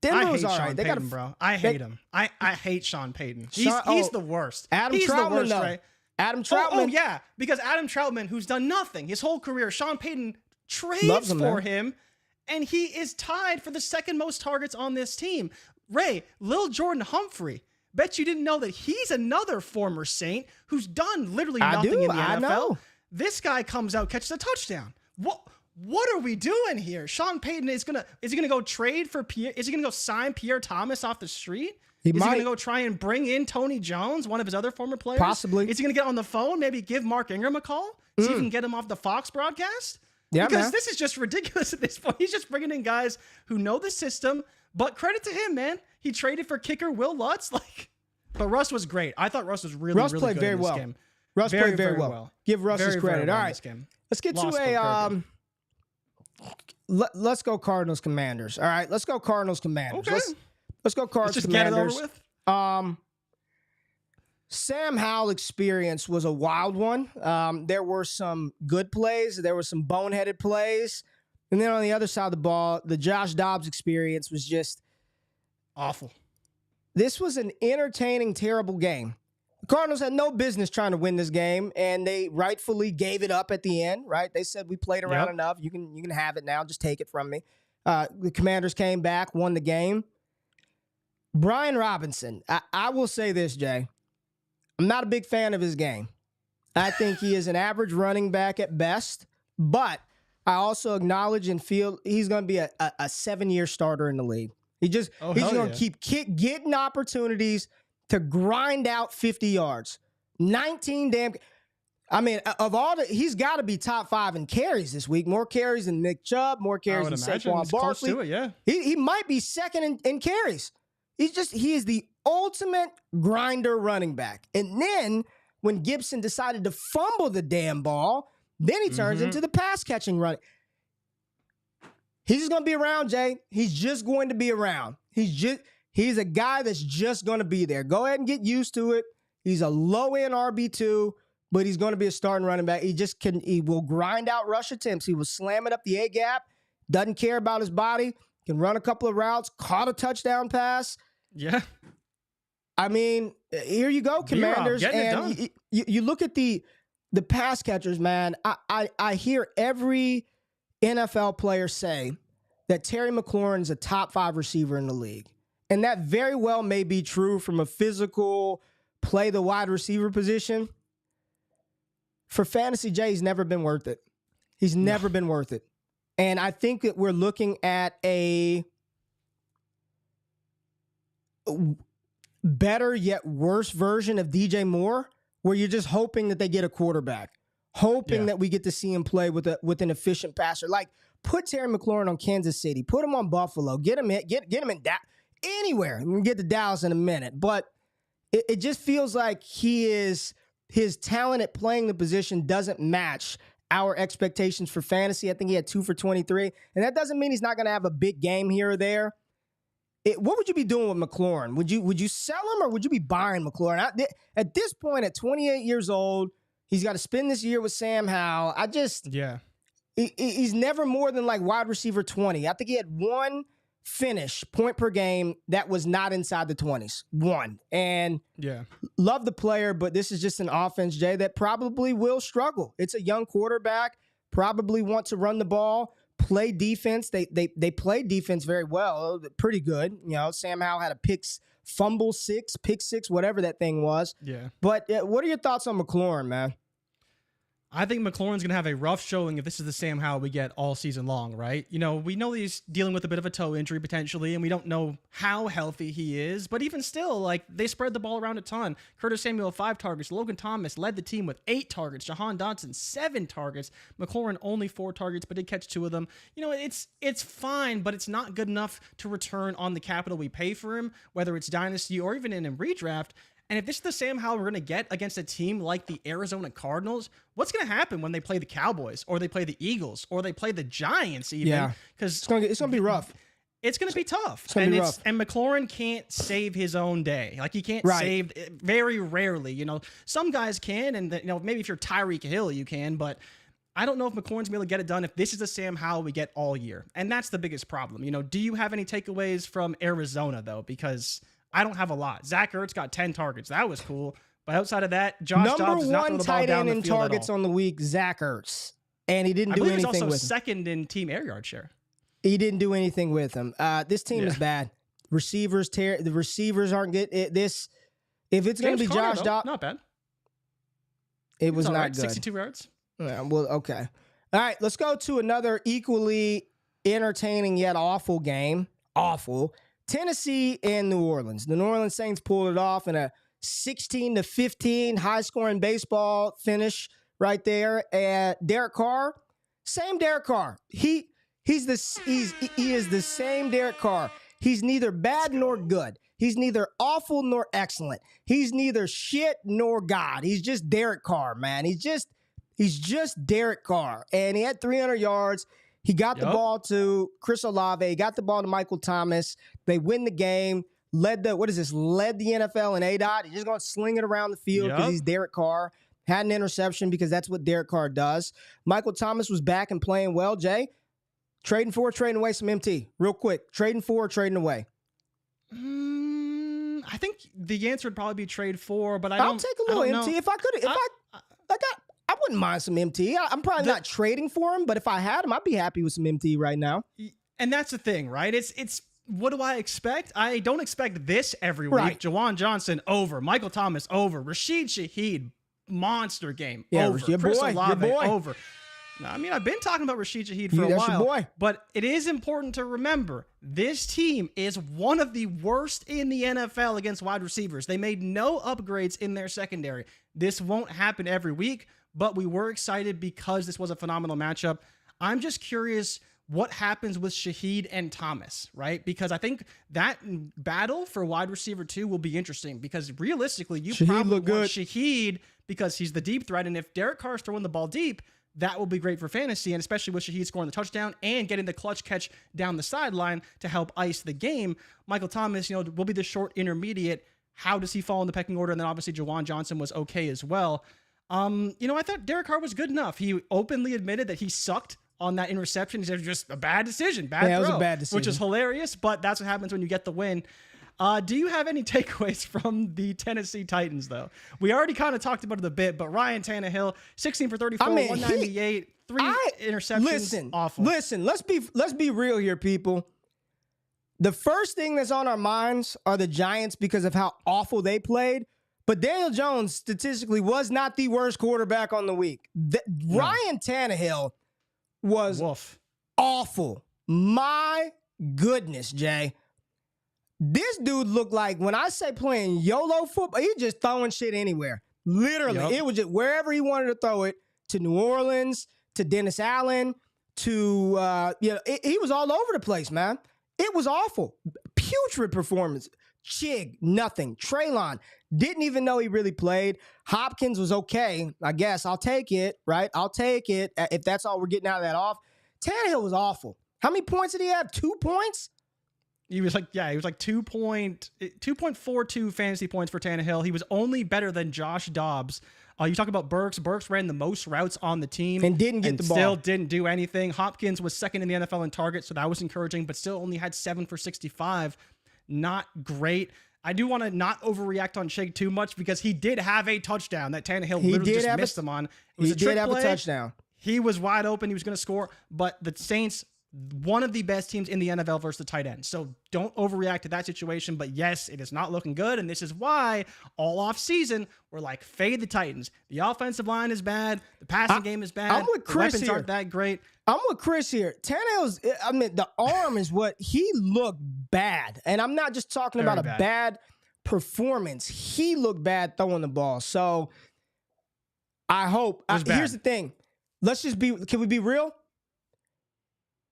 Denver was all right. They got bro. I hate him. I hate Sean Payton. He's the worst. He's Troutman, the worst, though. right? Adam Troutman. Oh, yeah, because Adam Troutman, who's done nothing his whole career, Sean Payton trades for him, and he is tied for the second most targets on this team. Ray, Lil Jordan Humphrey. Bet you didn't know that he's another former Saint who's done literally nothing in the NFL. This guy comes out, catches a touchdown. What are we doing here? Sean Payton is he gonna go trade for Pierre? Is he gonna go sign Pierre Thomas off the street? Is he gonna go try and bring in Tony Jones, one of his other former players? Possibly. Is he gonna get on the phone? Maybe give Mark Ingram a call? See if he can get him off the Fox broadcast? Yeah, because man. this is just ridiculous at this point. He's just bringing in guys who know the system. But credit to him, man. He traded for kicker Will Lutz. But Russ was great. I thought Russ was really Russ really played good very in this well. game. Russ played very well. Give Russ his credit. All right, let's get to a let's go Cardinals Commanders. All right, let's go Cardinals Commanders. Okay. Let's go Cardinals just Commanders. Get it over with. Sam Howell experience was a wild one. There were some good plays. There were some boneheaded plays. And then on the other side of the ball, the Josh Dobbs experience was just awful. This was an entertaining, terrible game. The Cardinals had no business trying to win this game, and they rightfully gave it up at the end, right? They said, we played around enough. You can have it now. Just take it from me. The Commanders came back, won the game. Brian Robinson, I will say this, Jay. I'm not a big fan of his game. I think he is an average running back at best, but I also acknowledge and feel he's going to be a 7-year starter in the league. He's going to keep getting opportunities to grind out 50 yards. 19 damn. I mean, he's got to be top 5 in carries this week. More carries than Nick Chubb, more carries than Saquon Barkley. He might be second in carries. He is the ultimate grinder running back. And then when Gibson decided to fumble the damn ball, then he turns into the pass catching running. He's just going to be around, Jay. He's just going to be around. He's a guy that's just going to be there. Go ahead and get used to it. He's a low-end RB2, but he's going to be a starting running back. He will grind out rush attempts. He will slam it up the A-gap. Doesn't care about his body. Can run a couple of routes. Caught a touchdown pass. Yeah. I mean, here you go, Commanders. And you look at the pass catchers, man. I hear every NFL player say that Terry McLaurin's a top 5 receiver in the league. And that very well may be true from a physical play the wide receiver position. For fantasy, Jay, he's never been worth it. He's never been worth it. And I think that we're looking at a better yet worse version of DJ Moore, where you're just hoping that they get a quarterback, hoping that we get to see him play with an efficient passer. Like, put Terry McLaurin on Kansas City, put him on Buffalo, get him in anywhere. We can get to Dallas in a minute, but it just feels like his talent at playing the position doesn't match our expectations for fantasy. I think he had 2 for 23, and that doesn't mean he's not going to have a big game here or there. What would you be doing with McLaurin? Would you sell him, or would you be buying McLaurin? At this point, at 28 years old, he's got to spend this year with Sam Howell. He's never more than like wide receiver 20. I think he had one finish, point per game, that was not inside the 20s. One. And love the player, but this is just an offense, Jay, that probably will struggle. It's a young quarterback, probably want to run the ball, play defense. They play defense very well, pretty good. You know, Sam Howell had a pick six, whatever that thing was. Yeah. But what are your thoughts on McLaurin, man? I think McLaurin's going to have a rough showing if this is the Sam Howell we get all season long, right? You know, we know he's dealing with a bit of a toe injury potentially, and we don't know how healthy he is, but even still, like, they spread the ball around a ton. Curtis Samuel, 5 targets. Logan Thomas led the team with 8 targets. Jahan Dotson, 7 targets. McLaurin, only 4 targets, but did catch 2 of them. You know, it's fine, but it's not good enough to return on the capital we pay for him, whether it's dynasty or even in a redraft. And if this is the Sam Howell we're going to get against a team like the Arizona Cardinals, what's going to happen when they play the Cowboys or they play the Eagles or they play the Giants even? Yeah, because it's going to be rough. It's going to be tough. It's going to be rough. And McLaurin can't save his own day. Like, he can't save very rarely. You know, some guys can, and you know, maybe if you're Tyreek Hill, you can, but I don't know if McLaurin's going to be able to get it done if this is the Sam Howell we get all year. And that's the biggest problem. You know, do you have any takeaways from Arizona, though? Because I don't have a lot. Zach Ertz got 10 targets. That was cool. But outside of that, Josh Dobbs is not throwing the ball down the field at all. Number 1 tight end in targets on the week, Zach Ertz. And he didn't do anything with him. I believe he's also second in team air yard share. He didn't do anything with him. This team is bad. The receivers aren't good. If it's going to be Josh Dobbs. Not bad. It was not right. good. 62 yards. Yeah, well, okay. All right, let's go to another equally entertaining yet awful game. Awful. Tennessee and New Orleans. The New Orleans Saints pulled it off in a 16-15 high-scoring baseball finish right there. And Derek Carr, same Derek Carr. He is the same Derek Carr. He's neither bad nor good. He's neither awful nor excellent. He's neither shit nor God. He's just Derek Carr, man. He's just Derek Carr. And he had 300 yards. He got the ball to Chris Olave. He got the ball to Michael Thomas. They win the game. Led the NFL in ADOT. He's just going to sling it around the field because he's Derek Carr. Had an interception because that's what Derek Carr does. Michael Thomas was back and playing well. Jay, trading for or trading away some MT? Real quick. Trading for or trading away? I think the answer would probably be trade for, but I'll take a little MT know. if I could. I wouldn't mind some MT. I'm probably not trading for him, but if I had him, I'd be happy with some MT right now. And that's the thing, right? It's what do I expect? I don't expect this every week. Right. Jawan Johnson over, Michael Thomas over, Rashid Shaheed monster game over, your Chris boy, Olave your boy. over. Now, I mean, I've been talking about Rashid Shaheed for a That's while, your boy. but it is important to remember this team is one of the worst in the NFL against wide receivers. They made no upgrades in their secondary. This won't happen every week, but we were excited because this was a phenomenal matchup. I'm just curious what happens with Shaheed and Thomas, right? Because I think that battle for wide receiver 2 will be interesting because realistically, you probably want Shaheed because he's the deep threat. And if Derek Carr is throwing the ball deep, that will be great for fantasy, and especially with Shaheed scoring the touchdown and getting the clutch catch down the sideline to help ice the game. Michael Thomas, will be the short intermediate. How does he fall in the pecking order? And then obviously Jawan Johnson was okay as well. I thought Derek Carr was good enough. He openly admitted that he sucked on that interception. He said it was just a bad decision, bad throw. It was a bad decision. Which is hilarious, but that's what happens when you get the win. Do you have any takeaways from the Tennessee Titans, though? We already kind of talked about it a bit, but Ryan Tannehill, 16 for 34, 198, 3 interceptions. Awful. Listen, let's be real here, people. The first thing that's on our minds are the Giants because of how awful they played. But Daniel Jones statistically was not the worst quarterback on the week. Ryan Tannehill was awful. My goodness, Jay. This dude looked like, when I say playing YOLO football, he's just throwing shit anywhere. Literally. It was just wherever he wanted to throw it, to New Orleans, to Dennis Allen, to, he was all over the place, man. It was awful. Putrid performance. Chig, nothing. Treylon, didn't even know he really played. Hopkins was okay. I guess I'll take it, right? I'll take it if that's all we're getting out of that off. Tannehill was awful. How many points did he have? 2 points? He was like 2.42 fantasy points for Tannehill. He was only better than Josh Dobbs. You talk about Burks. Burks ran the most routes on the team and didn't get the ball. Still didn't do anything. Hopkins was second in the NFL in targets, so that was encouraging, but still only had 7 for 65. Not great. I do want to not overreact on Chig too much because he did have a touchdown that Tannehill literally just missed him on. It was a trick play. A touchdown. He was wide open. He was going to score, but the Saints, one of the best teams in the NFL versus the tight end. So don't overreact to that situation. But yes, it is not looking good. And this is why all off season, we're like, fade the Titans. The offensive line is bad. The passing game is bad. I'm with Chris the weapons here. aren't that great. I'm with Chris here. Tannehill's, the arm is what he looked bad. And I'm not just talking about a bad performance. He looked bad throwing the ball. So I hope. Here's the thing. Can we be real?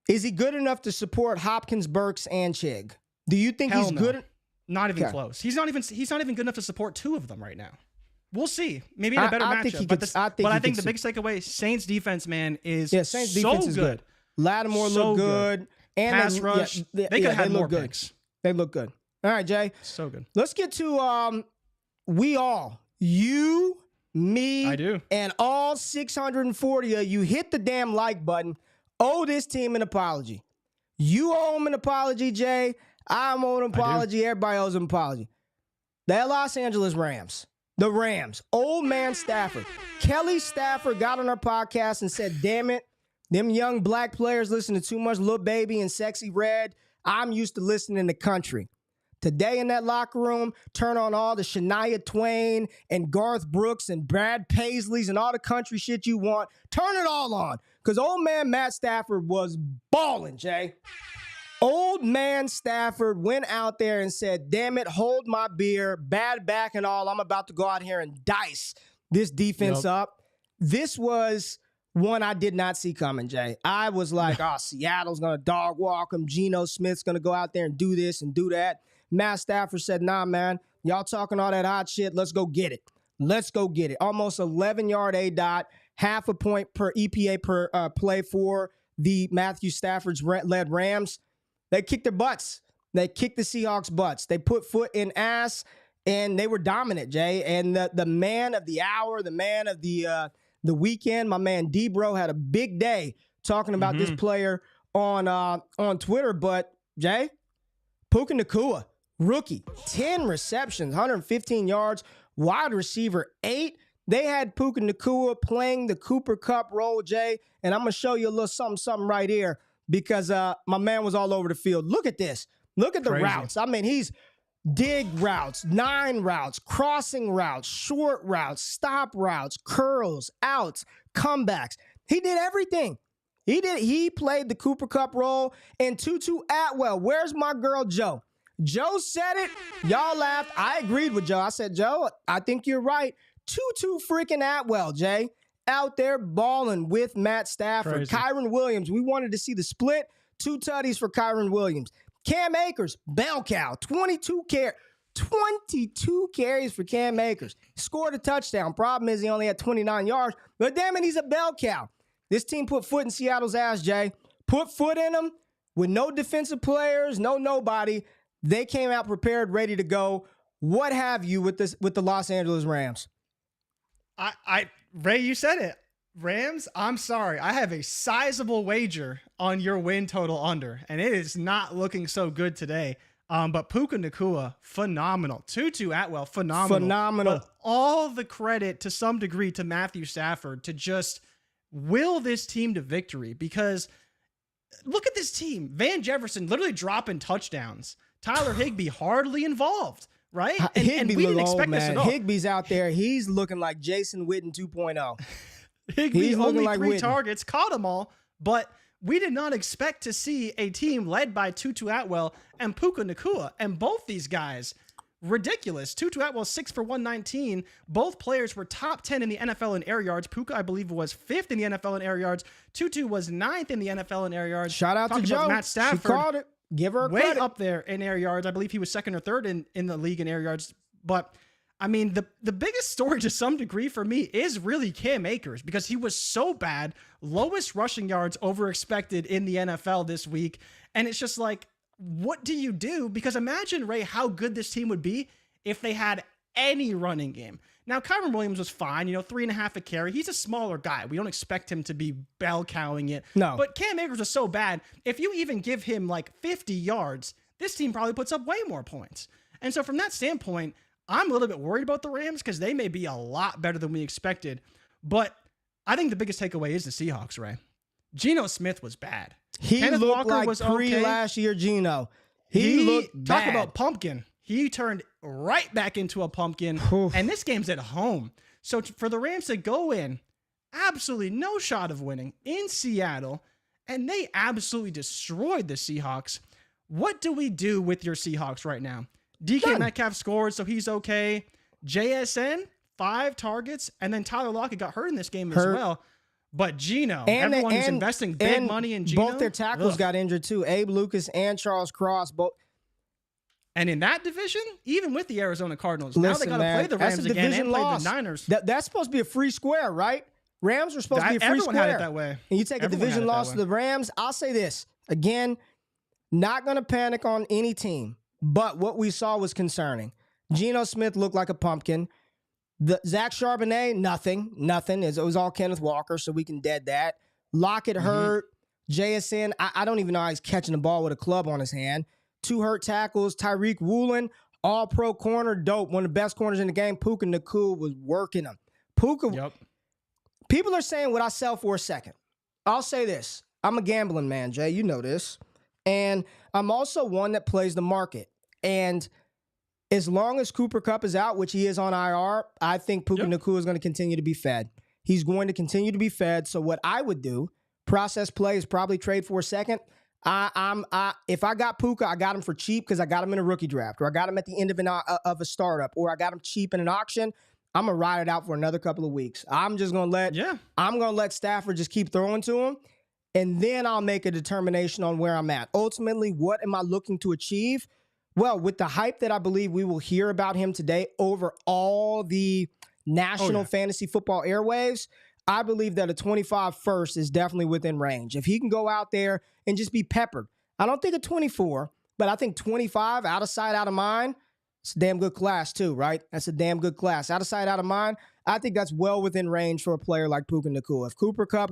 Is he good enough to support Hopkins, Burks, and Chig? Do you think he's good? Not even close. He's not even good enough to support 2 of them right now. We'll see. Maybe in a better matchup. I think the big takeaway, Saints defense, man, is Saints defense is good. Lattimore looked good. And pass rush. They could have had more picks. They look good. All right, Jay. So good. Let's get to we all. You, me, I do. And all 640 of you hit the damn like button. Owe this team an apology. You owe them an apology, Jay. I'm owing an apology. Everybody owes an apology. The Los Angeles Rams. The Rams. Old man Stafford. Kelly Stafford got on our podcast and said, damn it, them young black players listen to too much Lil Baby and Sexy Red. I'm used to listening to country. today in that locker room, turn on all the Shania Twain and Garth Brooks and Brad Paisleys and all the country shit you want. Turn it all on. Because old man Matt Stafford was balling, Jay. Old man Stafford went out there and said, damn it, hold my beer, bad back and all. I'm about to go out here and dice this defense up. This was one I did not see coming, Jay. I was like, oh, Seattle's going to dog walk him. Geno Smith's going to go out there and do this and do that. Matt Stafford said, nah, man, y'all talking all that hot shit. Let's go get it. Let's go get it. Almost 11-yard ADOT, half a point per EPA per play for the Matthew Stafford's-led Rams. They kicked their butts. They kicked the Seahawks' butts. They put foot in ass, and they were dominant, Jay. And the man of the hour, the man of the weekend, my man D-Bro had a big day talking about this player on Twitter. But, Jay, Puka Nacua, rookie, 10 receptions, 115 yards, wide receiver 8. They had Puka Nacua playing the Cooper Kupp role, Jay, and I'm going to show you a little something right here because my man was all over the field. Look at this. Look at the routes. I mean, he's dig routes, 9 routes, crossing routes, short routes, stop routes, curls, outs, comebacks. He did everything. He played the Cooper Kupp role. And Tutu Atwell, where's my girl Joe? Joe said it. Y'all laughed. I agreed with Joe. I said, Joe, I think you're right. Tutu freaking Atwell, Jay, out there balling with Matt Stafford. Crazy. Kyren Williams, we wanted to see the split. 2 tutties for Kyren Williams. Cam Akers, bell cow, 22 carries for Cam Akers. Scored a touchdown. Problem is he only had 29 yards, but damn it, he's a bell cow. This team put foot in Seattle's ass, Jay. Put foot in them with no defensive players, nobody. They came out prepared, ready to go. What have you with the Los Angeles Rams? Ray, you said it. Rams, I'm sorry. I have a sizable wager on your win total under, and it is not looking so good today. But Puka Nacua, phenomenal. Tutu Atwell, phenomenal. But all the credit to some degree to Matthew Stafford to just will this team to victory, because look at this team. Van Jefferson literally dropping touchdowns. Tyler Higbee hardly involved. Right? And we didn't expect this at all. Higbee's out there. He's looking like Jason Witten 2.0. Higbee only like 3 targets, caught them all, but we did not expect to see a team led by Tutu Atwell and Puka Nacua. And both these guys, ridiculous. Tutu Atwell, 6 for 119. Both players were top 10 in the NFL in air yards. Puka, I believe, was 5th in the NFL in air yards. Tutu was 9th in the NFL in air yards. Shout out to Joe. Matt Stafford. She called it. Give her way credit. Up there in air yards. I believe he was 2nd or 3rd in the league in air yards. But I mean, the biggest story to some degree for me is really Cam Akers, because he was so bad, lowest rushing yards over expected in the NFL this week. And it's just like, what do you do? Because imagine, Ray, how good this team would be if they had any running game. Now, Kyren Williams was fine, 3.5 a carry. He's a smaller guy. We don't expect him to be bell cowing it. No. But Cam Akers was so bad. If you even give him like 50 yards, this team probably puts up way more points. And so from that standpoint, I'm a little bit worried about the Rams because they may be a lot better than we expected. But I think the biggest takeaway is the Seahawks, Ray. Geno Smith was bad. He Kenneth looked Walker like was okay. last year Geno. He looked bad. Talk about pumpkin. He turned right back into a pumpkin, and this game's at home. So for the Rams to go in, absolutely no shot of winning in Seattle, and they absolutely destroyed the Seahawks. What do we do with your Seahawks right now? DK Metcalf scored, so he's okay. JSN, 5 targets, and then Tyler Lockett got hurt in this game as well. But Geno, everyone is investing big money in Geno. Both their tackles got injured too. Abe Lucas and Charles Cross both. And in that division, even with the Arizona Cardinals, now they got to play the Rams again and play the Niners. That's supposed to be a free square, right? Rams are supposed to be a free square. Everyone had it that way. And you take a division loss to the Rams. I'll say this. Again, not going to panic on any team. But what we saw was concerning. Geno Smith looked like a pumpkin. Zach Charbonnet, nothing. It was all Kenneth Walker, so we can dead that. Lockett hurt. JSN, I don't even know how he's catching the ball with a club on his hand. 2 hurt tackles. Tyreek Woolen, all-pro corner, dope. One of the best corners in the game. Puka Nacua was working him. People are saying what I sell for a second. I'll say this. I'm a gambling man, Jay. You know this. And I'm also one that plays the market. And as long as Cooper Kupp is out, which he is on IR, I think Puka Nacua is going to continue to be fed. He's going to continue to be fed. So what I would do, process play, is probably trade for a second. If I got Puka, I got him for cheap because I got him in a rookie draft, or I got him at the end of a startup, or I got him cheap in an auction. I'm gonna ride it out for another couple of weeks. I'm gonna let Stafford just keep throwing to him, and then I'll make a determination on where I'm at. Ultimately, what am I looking to achieve? Well, with the hype that I believe we will hear about him today over all the national fantasy football airwaves, I believe that a 25 first is definitely within range. If he can go out there and just be peppered. I don't think a 24, but I think 25, out of sight, out of mind, it's a damn good class too, right? That's a damn good class. Out of sight, out of mind, I think that's well within range for a player like Puka Nacua. If Cooper Kupp,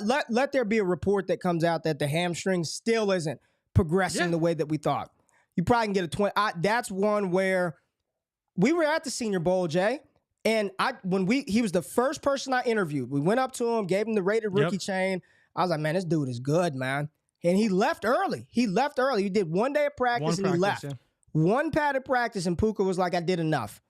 let there be a report that comes out that the hamstring still isn't progressing the way that we thought. You probably can get a 20. That's one where we were at the Senior Bowl, Jay. And he was the first person I interviewed. We went up to him, gave him the rated rookie chain. I was like, man, this dude is good, man. And he left early. He did 1 day of practice and he left. Yeah. One padded practice, and Puka was like, I did enough.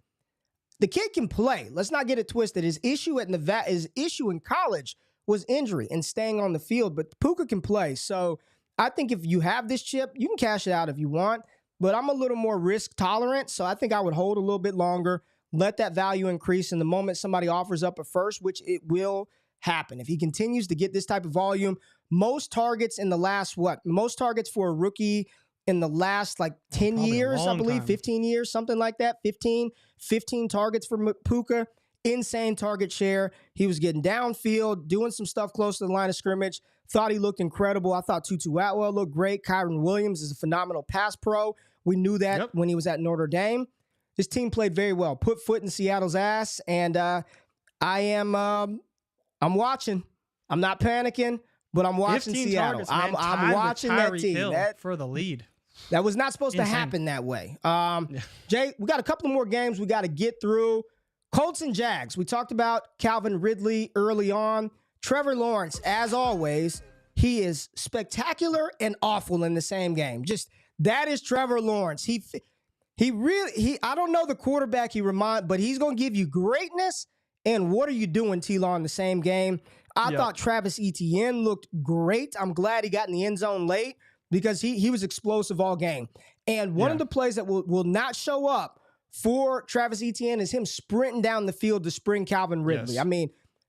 The kid can play. Let's not get it twisted. His issue in college was injury and staying on the field, but Puka can play. So I think if you have this chip, you can cash it out if you want, but I'm a little more risk tolerant, so I think I would hold a little bit longer, let that value increase, and the moment somebody offers up a first, which it will happen. If he continues to get this type of volume, most targets for a rookie in the last 10 years, I believe, 15 years, something like that, 15 targets for Puka, insane target share. He was getting downfield, doing some stuff close to the line of scrimmage. Thought he looked incredible. I thought Tutu Atwell looked great. Kyron Williams is a phenomenal pass pro. We knew that when he was at Notre Dame. This team played very well, put foot in Seattle's ass, and I'm watching. I'm not panicking, but I'm watching Seattle. Targets, I'm watching that team. For the lead. That was not supposed to happen that way. Jay, we got a couple more games we got to get through. Colts and Jags. We talked about Calvin Ridley early on. Trevor Lawrence, as always, he is spectacular and awful in the same game. Just that is Trevor Lawrence. He I don't know the quarterback but he's going to give you greatness. And what are you doing, T-Law, in the same game? I thought Travis Etienne looked great. I'm glad he got in the end zone late because he was explosive all game. And one of the plays that will not show up for Travis Etienne is him sprinting down the field to spring Calvin Ridley. Yes.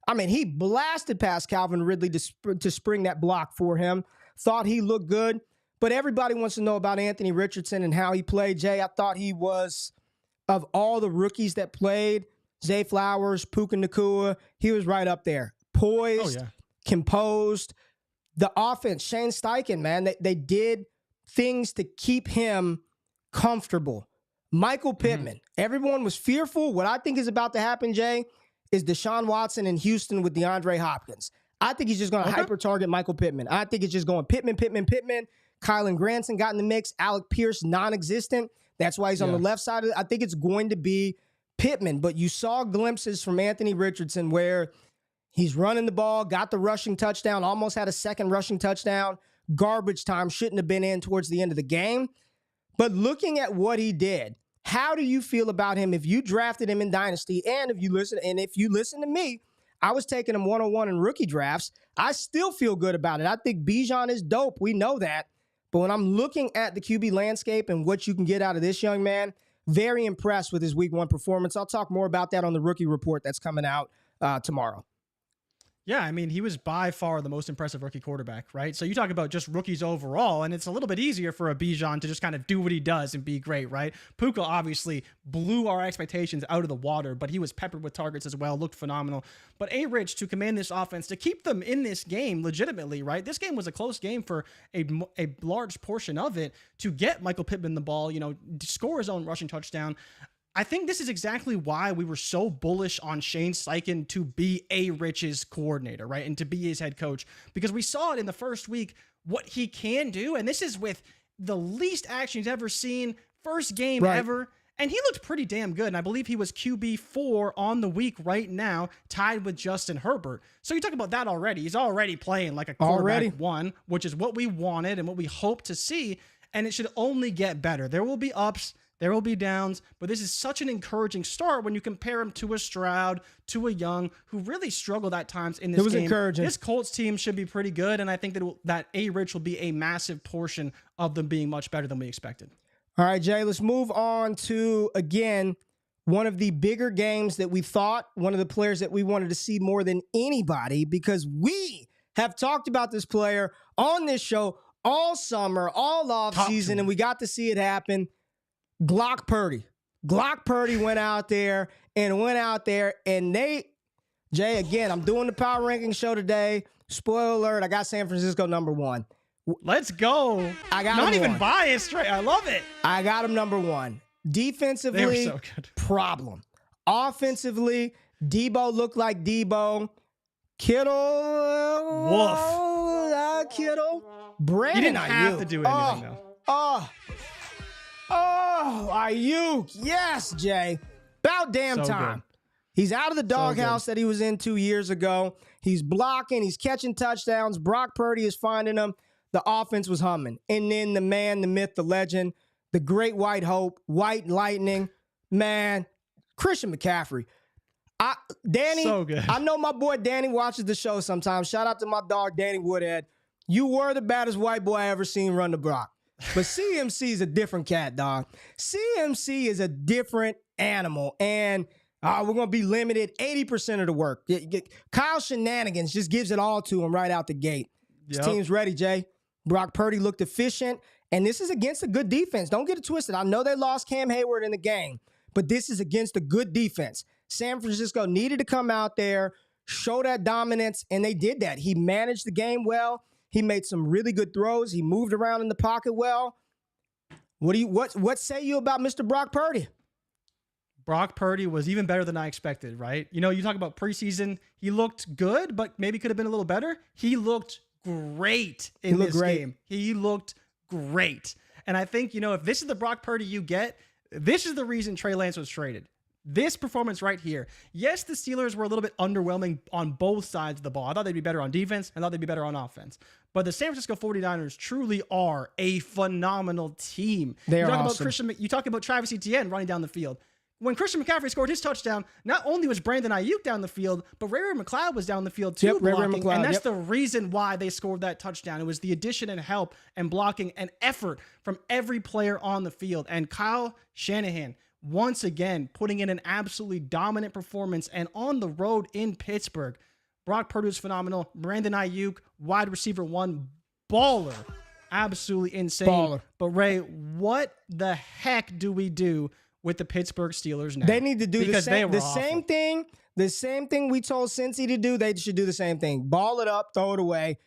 I mean, he blasted past Calvin Ridley to spring that block for him. Thought he looked good. But everybody wants to know about Anthony Richardson and how he played. Jay, I thought he was, of all the rookies that played, Zay Flowers, Puka Nacua, he was right up there. Poised, composed. The offense, Shane Steichen, man, they did things to keep him comfortable. Michael Pittman, everyone was fearful. What I think is about to happen, Jay, is Deshaun Watson in Houston with DeAndre Hopkins. I think he's just going to hyper-target Michael Pittman. I think it's just going Pittman. Kylan Granson got in the mix. Alec Pierce, non-existent. That's why he's on the left side of it. I think it's going to be Pittman. But you saw glimpses from Anthony Richardson where he's running the ball, got the rushing touchdown, almost had a second rushing touchdown. Garbage time, shouldn't have been in towards the end of the game. But looking at what he did, how do you feel about him if you drafted him in Dynasty? And if you listen to me, I was taking him 101 in rookie drafts. I still feel good about it. I think Bijan is dope. We know that. But when I'm looking at the QB landscape and what you can get out of this young man, very impressed with his week 1 performance. I'll talk more about that on the rookie report that's coming out tomorrow. Yeah, I mean, he was by far the most impressive rookie quarterback, right? So you talk about just rookies overall, and it's a little bit easier for a Bijan to just kind of do what he does and be great, right? Puka obviously blew our expectations out of the water, but he was peppered with targets as well, looked phenomenal. But JRich, to command this offense, to keep them in this game legitimately, right? This game was a close game for a large portion of it to get Michael Pittman the ball, score his own rushing touchdown. I think this is exactly why we were so bullish on Shane Steichen to be JRich's coordinator, right? And to be his head coach, because we saw it in the first week, what he can do. And this is with the least action he's ever seen, first game ever. And he looked pretty damn good. And I believe he was QB4 on the week right now, tied with Justin Herbert. So you talk about that already. He's already playing like a quarterback one, which is what we wanted and what we hope to see. and it should only get better. There will be ups, there will be downs, but this is such an encouraging start when you compare him to a Stroud, to a Young, who really struggled at times in this game. It was encouraging. This Colts team should be pretty good, and I think that JRich will be a massive portion of them being much better than we expected. All right, Jay, let's move on to, again, one of the bigger games that we thought, one of the players that we wanted to see more than anybody, because we have talked about this player on this show all summer, all offseason, and we got to see it happen. Glock Purdy. Glock Purdy went out there, and Jay, again, I'm doing the power rankings show today. Spoiler alert, I got San Francisco number 1. Let's go. I got Not even one. biased, right? I love it. I got him number 1. Defensively, they were so good. Problem. Offensively, Debo looked like Debo. Kittle. Woof. Kittle. Brandon You didn't Aiyuk. have to do anything, though. Aiyuk. Yes, Jay. About damn So time. good. He's out of the doghouse that he was in 2 years ago. He's blocking. He's catching touchdowns. Brock Purdy is finding them. The offense was humming. And then the man, the myth, the legend, the great white hope, white lightning, man, Christian McCaffrey. Danny, so good. I know my boy Danny watches the show sometimes. Shout out to my dog, Danny Woodhead. You were the baddest white boy I ever seen run the block. But CMC is a different cat, dog. CMC is a different animal. And we're going to be limited 80% of the work. Kyle Shenanigans just gives it all to him right out the gate. His team's ready, Jay. Brock Purdy looked efficient. And this is against a good defense. Don't get it twisted. I know they lost Cam Hayward in the game, but this is against a good defense. San Francisco needed to come out there, show that dominance, and they did that. He managed the game well. He made some really good throws. He moved around in the pocket well. What say you about Mr. Brock Purdy? Brock Purdy was even better than I expected, right? You know, you talk about preseason, he looked good, but maybe could have been a little better. He looked great in this game. He looked great. And I think, if this is the Brock Purdy you get, this is the reason Trey Lance was traded. This performance right here. Yes, the Steelers were a little bit underwhelming on both sides of the ball. I thought they'd be better on defense. I thought they'd be better on offense. But the San Francisco 49ers truly are a phenomenal team. They are awesome. You talk about Travis Etienne running down the field. When Christian McCaffrey scored his touchdown, not only was Brandon Aiyuk down the field, but Ray McCloud was down the field too, blocking. And that's the reason why they scored that touchdown. It was the addition and help and blocking and effort from every player on the field. And Kyle Shanahan, once again, putting in an absolutely dominant performance. And on the road in Pittsburgh, Brock Purdy was phenomenal. Brandon Aiyuk, wide receiver 1, baller. Absolutely insane. Baller. But Ray, what the heck do we do with the Pittsburgh Steelers now? They need to do the same thing. The same thing we told Cincy to do. They should do the same thing. Ball it up, throw it away.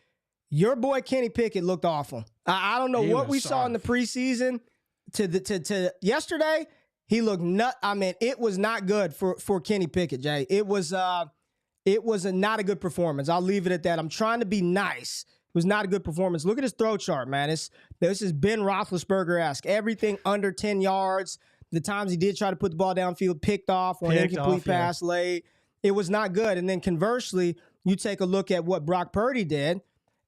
Your boy Kenny Pickett looked awful. I don't know what we saw in the preseason to yesterday. He looked it was not good for Kenny Pickett, Jay. It was not a good performance. I'll leave it at that. I'm trying to be nice. It was not a good performance. Look at his throw chart, man. This is Ben Roethlisberger-esque. Everything under 10 yards. The times he did try to put the ball downfield, picked off or an incomplete pass late. It was not good. And then conversely, you take a look at what Brock Purdy did,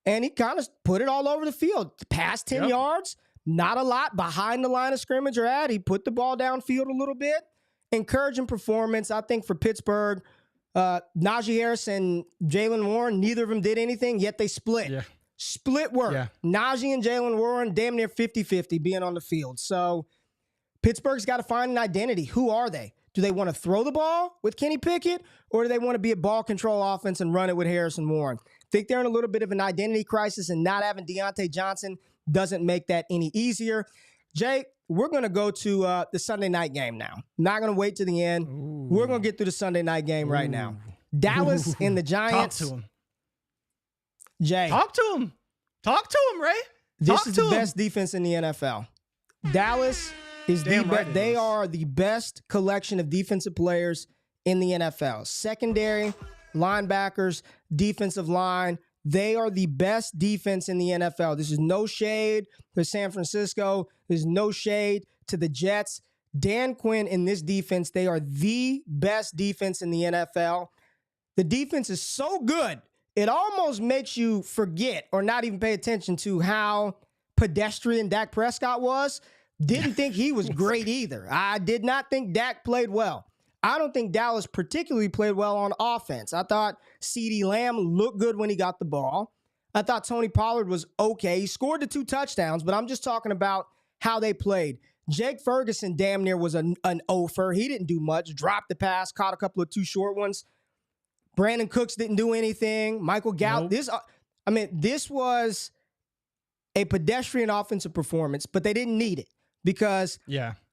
and he kind of put it all over the field. Past 10 yards, not a lot behind the line of scrimmage or at. He put the ball downfield a little bit. Encouraging performance, I think, for Pittsburgh. Najee Harris and Jaylen Warren, neither of them did anything, yet they split. Yeah. Split work. Yeah. Najee and Jaylen Warren, damn near 50-50 being on the field. So Pittsburgh's got to find an identity. Who are they? Do they want to throw the ball with Kenny Pickett, or do they want to be a ball control offense and run it with Harrison Warren? I think they're in a little bit of an identity crisis, and not having Deontay Johnson doesn't make that any easier. Jay, we're going to go to the Sunday night game now. Not going to wait to the end. Ooh. We're going to get through the Sunday night game right now. Dallas and the Giants. Talk to him. Jay. Talk to him. Talk to him, Ray. This is the best defense in the NFL. Dallas is they are the best collection of defensive players in the NFL. Secondary, linebackers, defensive line. They are the best defense in the NFL. This is no shade to San Francisco. There's no shade to the Jets. Dan Quinn in this defense, they are the best defense in the NFL. The defense is so good, it almost makes you forget or not even pay attention to how pedestrian Dak Prescott was, didn't think he was great either. I did not think Dak played well. I don't think Dallas particularly played well on offense. I thought CeeDee Lamb looked good when he got the ball. I thought Tony Pollard was okay. He scored the 2 touchdowns, but I'm just talking about how they played. Jake Ferguson damn near was an ofer. He didn't do much. Dropped the pass, caught a couple of 2 short ones. Brandon Cooks didn't do anything. Michael Gallup. Nope. This was a pedestrian offensive performance, but they didn't need it because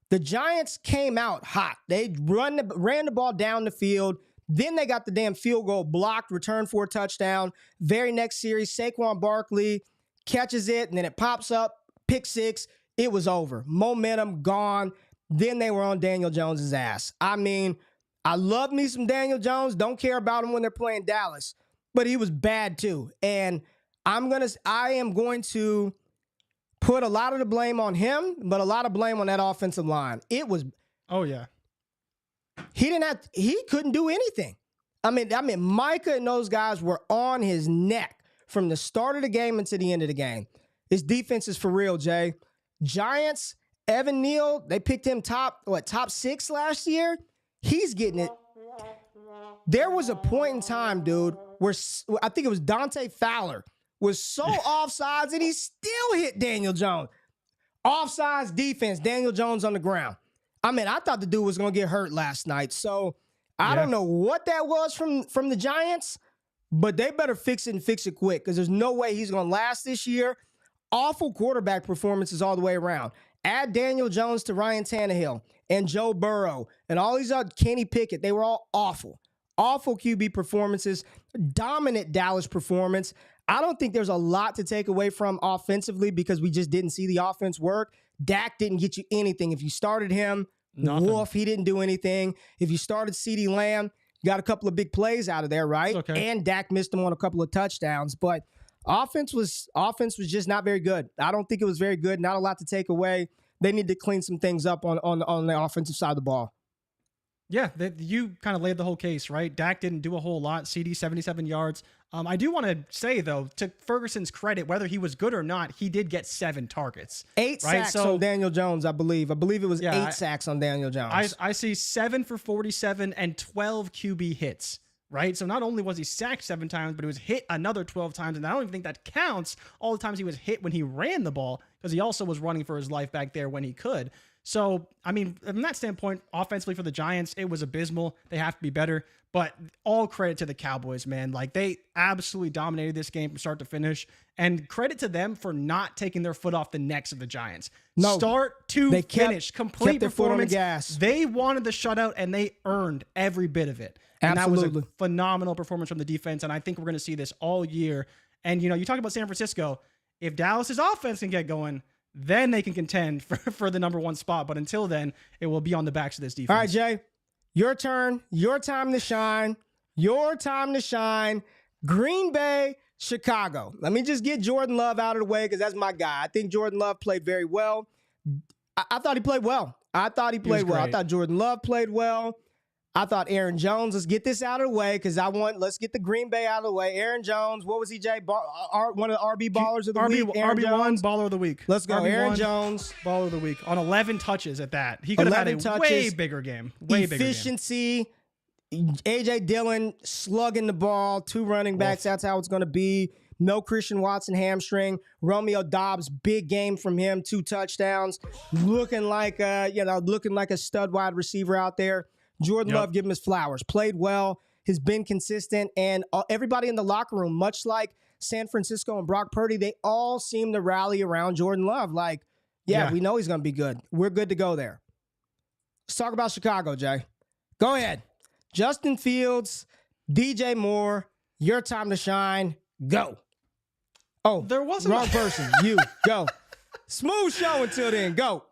the Giants came out hot. They ran the ball down the field. Then they got the damn field goal blocked, returned for a touchdown. Very next series, Saquon Barkley catches it, and then it pops up, pick 6. It was over. Momentum gone. Then they were on Daniel Jones's ass. I mean, I love me some Daniel Jones. Don't care about him when they're playing Dallas, but he was bad too. And I am going to put a lot of the blame on him, but a lot of blame on that offensive line. It was. Oh yeah. He couldn't do anything. I mean, Micah and those guys were on his neck from the start of the game until the end of the game. His defense is for real, Jay. Giants, Evan Neal, they picked him top 6 last year. He's getting it. There was a point in time, dude, where I think it was Dante Fowler was so offsides and he still hit Daniel Jones. Offsides defense, Daniel Jones on the ground. I mean, I thought the dude was going to get hurt last night. So I don't know what that was from the Giants, but they better fix it and fix it quick because there's no way he's going to last this year. Awful quarterback performances all the way around. Add Daniel Jones to Ryan Tannehill and Joe Burrow and all these other Kenny Pickett. They were all awful. Awful QB performances. Dominant Dallas performance. I don't think there's a lot to take away from offensively because we just didn't see the offense work. Dak didn't get you anything. If you started him, woof, he didn't do anything. If you started CeeDee Lamb, you got a couple of big plays out of there, right? Okay. And Dak missed him on a couple of touchdowns. But offense was just not very good. I don't think it was very good. Not a lot to take away. They need to clean some things up on the offensive side of the ball. Yeah, you kind of laid the whole case, right? Dak didn't do a whole lot. CD, 77 yards. I do want to say, though, to Ferguson's credit, whether he was good or not, he did get 7 targets. 8 sacks on Daniel Jones, I believe. I believe it was 8 sacks on Daniel Jones. I see 7 for 47 and 12 QB hits, right? So not only was he sacked 7 times, but he was hit another 12 times. And I don't even think that counts all the times he was hit when he ran the ball, because he also was running for his life back there when he could. So, I mean, from that standpoint, offensively for the Giants, it was abysmal. They have to be better. But all credit to the Cowboys, man. Like, they absolutely dominated this game from start to finish. And credit to them for not taking their foot off the necks of the Giants. No, start to finish. Complete their foot on the gas. They wanted the shutout, and they earned every bit of it. And Absolutely. that was a phenomenal performance from the defense. And I think we're going to see this all year. And, you know, you talk about San Francisco. If Dallas's offense can get going, then they can contend for the number 1 spot. But until then, it will be on the backs of this defense. All right, Jay, your turn. Your time to shine. Your time to shine. Green Bay, Chicago. Let me just get Jordan Love out of the way because that's my guy. I think Jordan Love played very well. I thought he played well. I thought Jordan Love played well. I thought Aaron Jones, let's get this out of the way because let's get the Green Bay out of the way. Aaron Jones, what was he, Jay? One of the RB ballers of the week. RB1 baller of the week. Let's go. RB1, Aaron Jones. Baller of the week on 11 touches at that. He could have had a way bigger game. Efficiency. A.J. Dillon slugging the ball. 2 running backs. That's how it's going to be. No Christian Watson hamstring. Romeo Doubs, big game from him. 2 touchdowns. Looking like a stud wide receiver out there. Jordan Love, give him his flowers. Played well, has been consistent, and everybody in the locker room, much like San Francisco and Brock Purdy, they all seem to rally around Jordan Love. Like, we know he's going to be good. We're good to go there. Let's talk about Chicago, Jay. Go ahead. Justin Fields, DJ Moore, your time to shine. Go. Oh, there wasn't wrong person. You, go. Smooth show until then. Go.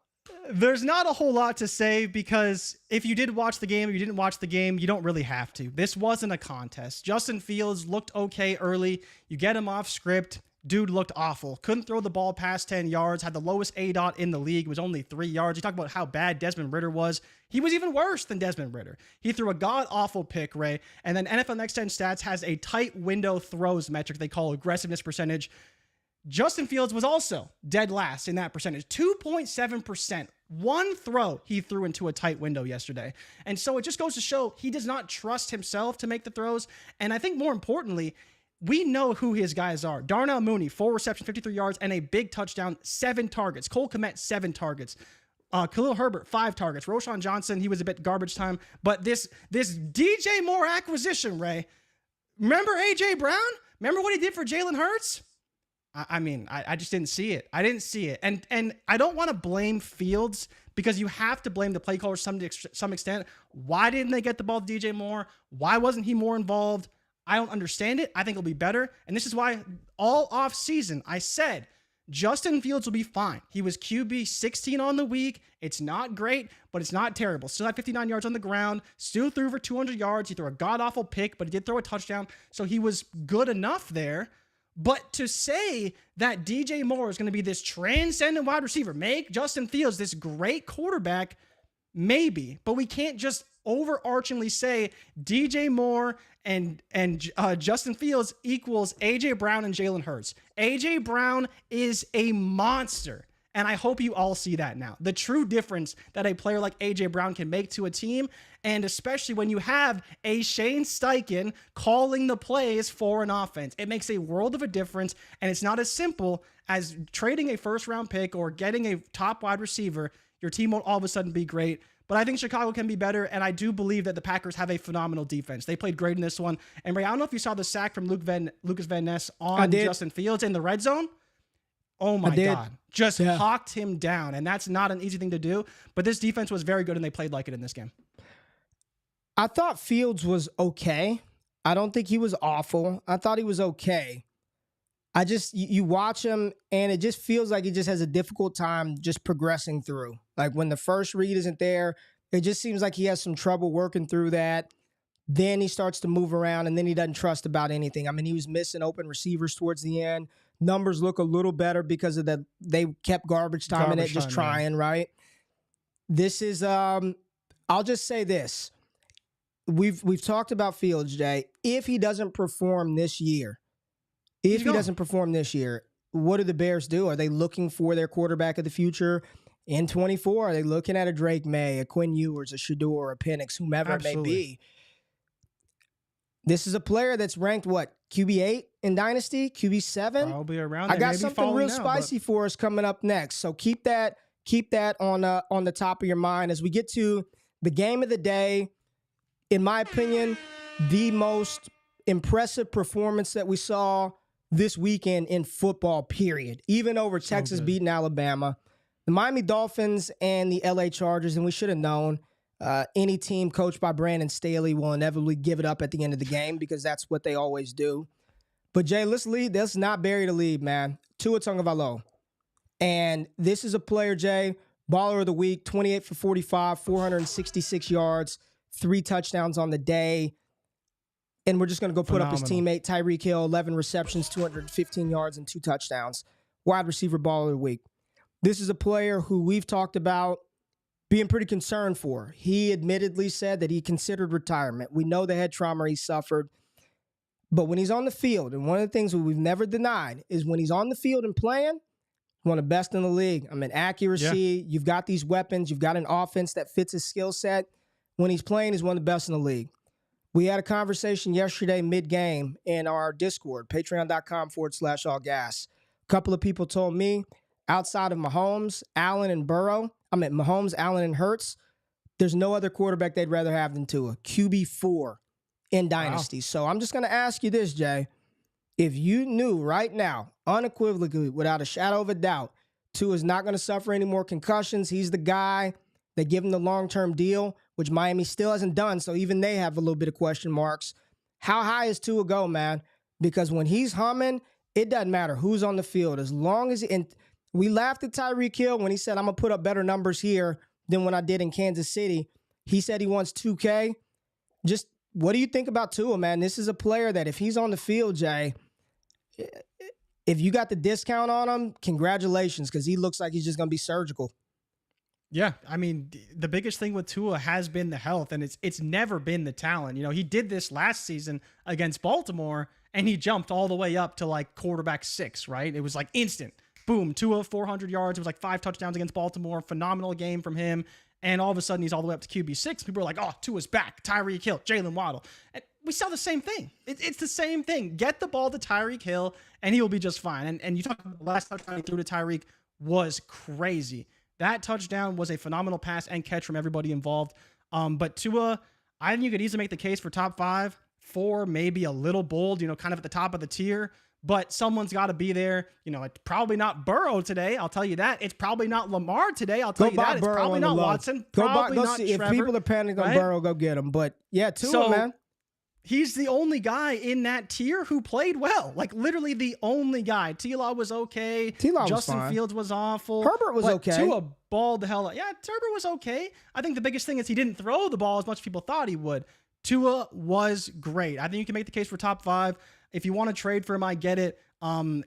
There's not a whole lot to say because if you did watch the game or you didn't watch the game, you don't really have to. This wasn't a contest. Justin Fields looked okay early. You get him off script. Dude looked awful. Couldn't throw the ball past 10 yards. Had the lowest ADOT in the league. It was only 3 yards. You talk about how bad Desmond Ridder was. He was even worse than Desmond Ridder. He threw a god-awful pick, Ray. And then NFL Next 10 Stats has a tight window throws metric they call aggressiveness percentage. Justin Fields was also dead last in that percentage, 2.7%. One throw he threw into a tight window yesterday. And so it just goes to show he does not trust himself to make the throws. And I think more importantly, we know who his guys are. Darnell Mooney, 4 receptions, 53 yards, and a big touchdown, 7 targets. Cole Kmet, 7 targets. Khalil Herbert, 5 targets. Roschon Johnson, he was a bit garbage time. But this DJ Moore acquisition, Ray, remember A.J. Brown? Remember what he did for Jalen Hurts? I just didn't see it. I didn't see it. And I don't want to blame Fields because you have to blame the play callers to some extent. Why didn't they get the ball to DJ Moore? Why wasn't he more involved? I don't understand it. I think it'll be better. And this is why all off season I said Justin Fields will be fine. He was QB 16 on the week. It's not great, but it's not terrible. Still had 59 yards on the ground. Still threw for 200 yards. He threw a god-awful pick, but he did throw a touchdown. So he was good enough there. But to say that DJ Moore is going to be this transcendent wide receiver, make Justin Fields this great quarterback, maybe. But we can't just overarchingly say DJ Moore and Justin Fields equals AJ Brown and Jalen Hurts. AJ Brown is a monster. And I hope you all see that now. The true difference that a player like AJ Brown can make to a team, and especially when you have a Shane Steichen calling the plays for an offense. It makes a world of a difference, and it's not as simple as trading a first-round pick or getting a top wide receiver. Your team won't all of a sudden be great. But I think Chicago can be better, and I do believe that the Packers have a phenomenal defense. They played great in this one. And Ray, I don't know if you saw the sack from Lucas Van Ness on Justin Fields in the red zone. Oh my God. Just hawked him down. And that's not an easy thing to do. But this defense was very good and they played like it in this game. I thought Fields was okay. I don't think he was awful. I thought he was okay. You watch him and it just feels like he just has a difficult time just progressing through. Like when the first read isn't there, it just seems like he has some trouble working through that. Then he starts to move around and then he doesn't trust about anything. I mean, he was missing open receivers towards the end. Numbers look a little better because of that. They kept garbage time in it, just trying, right? This is, I'll just say this. We've talked about Fields, Jay. If he doesn't perform this year, what do the Bears do? Are they looking for their quarterback of the future in 24? Are they looking at a Drake May, a Quinn Ewers, a Shador, a Penix, whomever it may be? This is a player that's ranked, QB8 in Dynasty? QB7? Probably around there. I got something real spicy for us coming up next. So keep that on the top of your mind as we get to the game of the day. In my opinion, the most impressive performance that we saw this weekend in football, period. Even over Texas beating Alabama. The Miami Dolphins and the LA Chargers, and we should have known, any team coached by Brandon Staley will inevitably give it up at the end of the game because that's what they always do. But Jay, let's not bury the lead, man. Tua Tagovailoa. And this is a player, Jay, baller of the week, 28 for 45, 466 yards, 3 touchdowns on the day. And we're just going to go put up his teammate, Tyreek Hill, 11 receptions, 215 yards, and 2 touchdowns. Wide receiver baller of the week. This is a player who we've talked about being pretty concerned for. He admittedly said that he considered retirement. We know the head trauma he suffered. But when he's on the field, and one of the things that we've never denied is when he's on the field and playing, one of the best in the league. I mean, accuracy, You've got these weapons, you've got an offense that fits his skill set. When he's playing, he's one of the best in the league. We had a conversation yesterday mid-game in our Discord, patreon.com/allgas. A couple of people told me outside of Mahomes, Allen, and Mahomes, Allen, and Hurts, there's no other quarterback they'd rather have than Tua. QB4 in Dynasty. Wow. So I'm just going to ask you this, Jay. If you knew right now, unequivocally, without a shadow of a doubt, Tua is not going to suffer any more concussions. He's the guy. They give him the long-term deal, which Miami still hasn't done, so even they have a little bit of question marks. How high is Tua go, man? Because when he's humming, it doesn't matter who's on the field. As long as and we laughed at Tyreek Hill when he said, I'm going to put up better numbers here than when I did in Kansas City. He said he wants 2K. Just what do you think about Tua, man? This is a player that if he's on the field, Jay, if you got the discount on him, congratulations, because he looks like he's just going to be surgical. Yeah, I mean, the biggest thing with Tua has been the health, and it's never been the talent. You know, he did this last season against Baltimore, and he jumped all the way up to like quarterback 6, right? It was like instant. Boom, Tua, 400 yards. It was like 5 touchdowns against Baltimore. Phenomenal game from him. And all of a sudden, he's all the way up to QB6. People are like, oh, Tua's back. Tyreek Hill, Jalen Waddle. And we saw the same thing. It's the same thing. Get the ball to Tyreek Hill, and he will be just fine. And you talk about the last touchdown he threw to Tyreek was crazy. That touchdown was a phenomenal pass and catch from everybody involved. But Tua, I think you could easily make the case for top 5, 4, maybe a little bold, kind of at the top of the tier. But someone's got to be there. It's probably not Burrow today. I'll tell you that. It's probably not Lamar today. I'll tell you that. It's probably not Watson. Probably not Trevor. If people are panicking on Burrow, go get him. But yeah, Tua, man. He's the only guy in that tier who played well. Like literally the only guy. T-Law was okay. Justin Fields was awful. Herbert was okay. Tua balled the hell out. Yeah, Herbert was okay. I think the biggest thing is he didn't throw the ball as much as people thought he would. Tua was great. I think you can make the case for top 5. If you want to trade for him, I get it.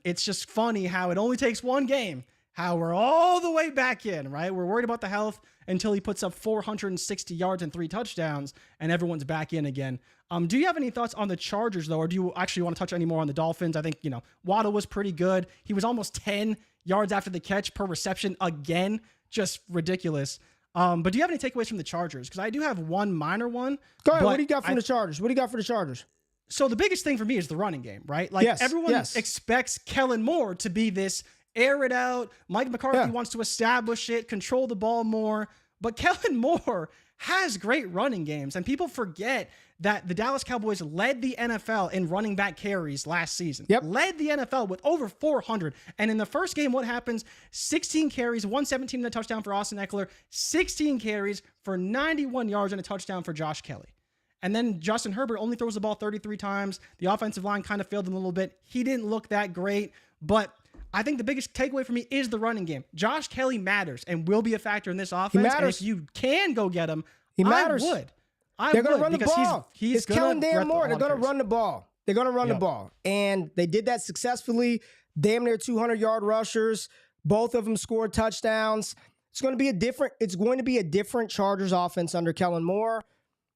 It's just funny how it only takes one game, how we're all the way back in, right? We're worried about the health until he puts up 460 yards and 3 touchdowns, and everyone's back in again. Do you have any thoughts on the Chargers, though, or do you actually want to touch any more on the Dolphins? I think, Waddle was pretty good. He was almost 10 yards after the catch per reception again. Just ridiculous. But do you have any takeaways from the Chargers? Because I do have one minor one. Go ahead. What do you got from the Chargers? What do you got for the Chargers? So the biggest thing for me is the running game, right? Like everyone expects Kellen Moore to be this air it out. Mike McCarthy wants to establish it, control the ball more. But Kellen Moore has great running games. And people forget that the Dallas Cowboys led the NFL in running back carries last season. Led the NFL with over 400. And in the first game, what happens? 16 carries, 117 and a touchdown for Austin Eckler, 16 carries for 91 yards and a touchdown for Josh Kelly. And then Justin Herbert only throws the ball 33 times. The offensive line kind of failed him a little bit. He didn't look that great, but I think the biggest takeaway for me is the running game. Josh Kelly matters and will be a factor in this offense. He matters. And if you can go get him, he matters. I would. They're going to run the ball. He's Kellen Moore. They're going to run the ball. They're going to run the ball. And they did that successfully. Damn near 200-yard rushers. Both of them scored touchdowns. It's going to be a different Chargers offense under Kellen Moore.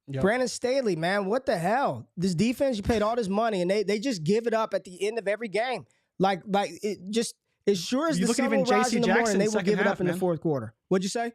Brandon Staley, man, what the hell? This defense, you paid all this money, and they just give it up at the end of every game. Like it just as sure as the sun will rise in the morning, they will give it up in the fourth quarter. What'd you say?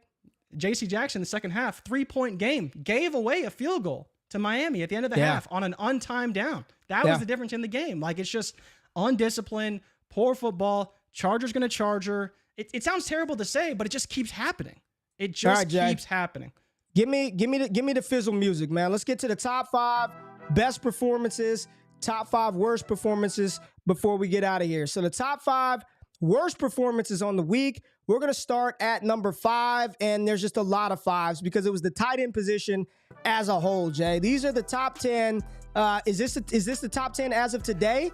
J.C. Jackson, the second half, 3-point game, gave away a field goal to Miami at the end of the half on an untimed down. That was the difference in the game. Like it's just undisciplined, poor football. Chargers going to Charger. It sounds terrible to say, but it just keeps happening. It just keeps happening. Give me the fizzle music, man. Let's get to the top 5 best performances, top 5 worst performances before we get out of here. So the top 5 worst performances on the week. We're going to start at number 5, and there's just a lot of 5s because it was the tight end position as a whole, Jay. These are the top 10. Is this the top 10 as of today?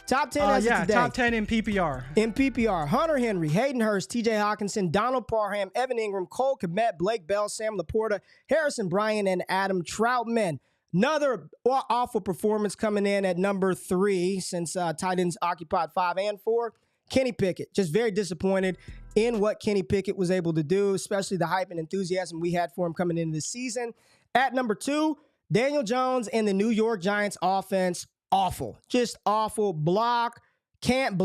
Top 10 as of today. Top 10 in PPR. In PPR, Hunter Henry, Hayden Hurst, TJ Hawkinson, Donald Parham, Evan Ingram, Cole Kmet, Blake Bell, Sam Laporta, Harrison Bryant, and Adam Troutman. Another awful performance coming in at number 3 since tight ends occupied 5 and 4. Kenny Pickett, just very disappointed in what Kenny Pickett was able to do, especially the hype and enthusiasm we had for him coming into this season. At number 2, Daniel Jones and the New York Giants offense. Awful. Just awful. Block, can't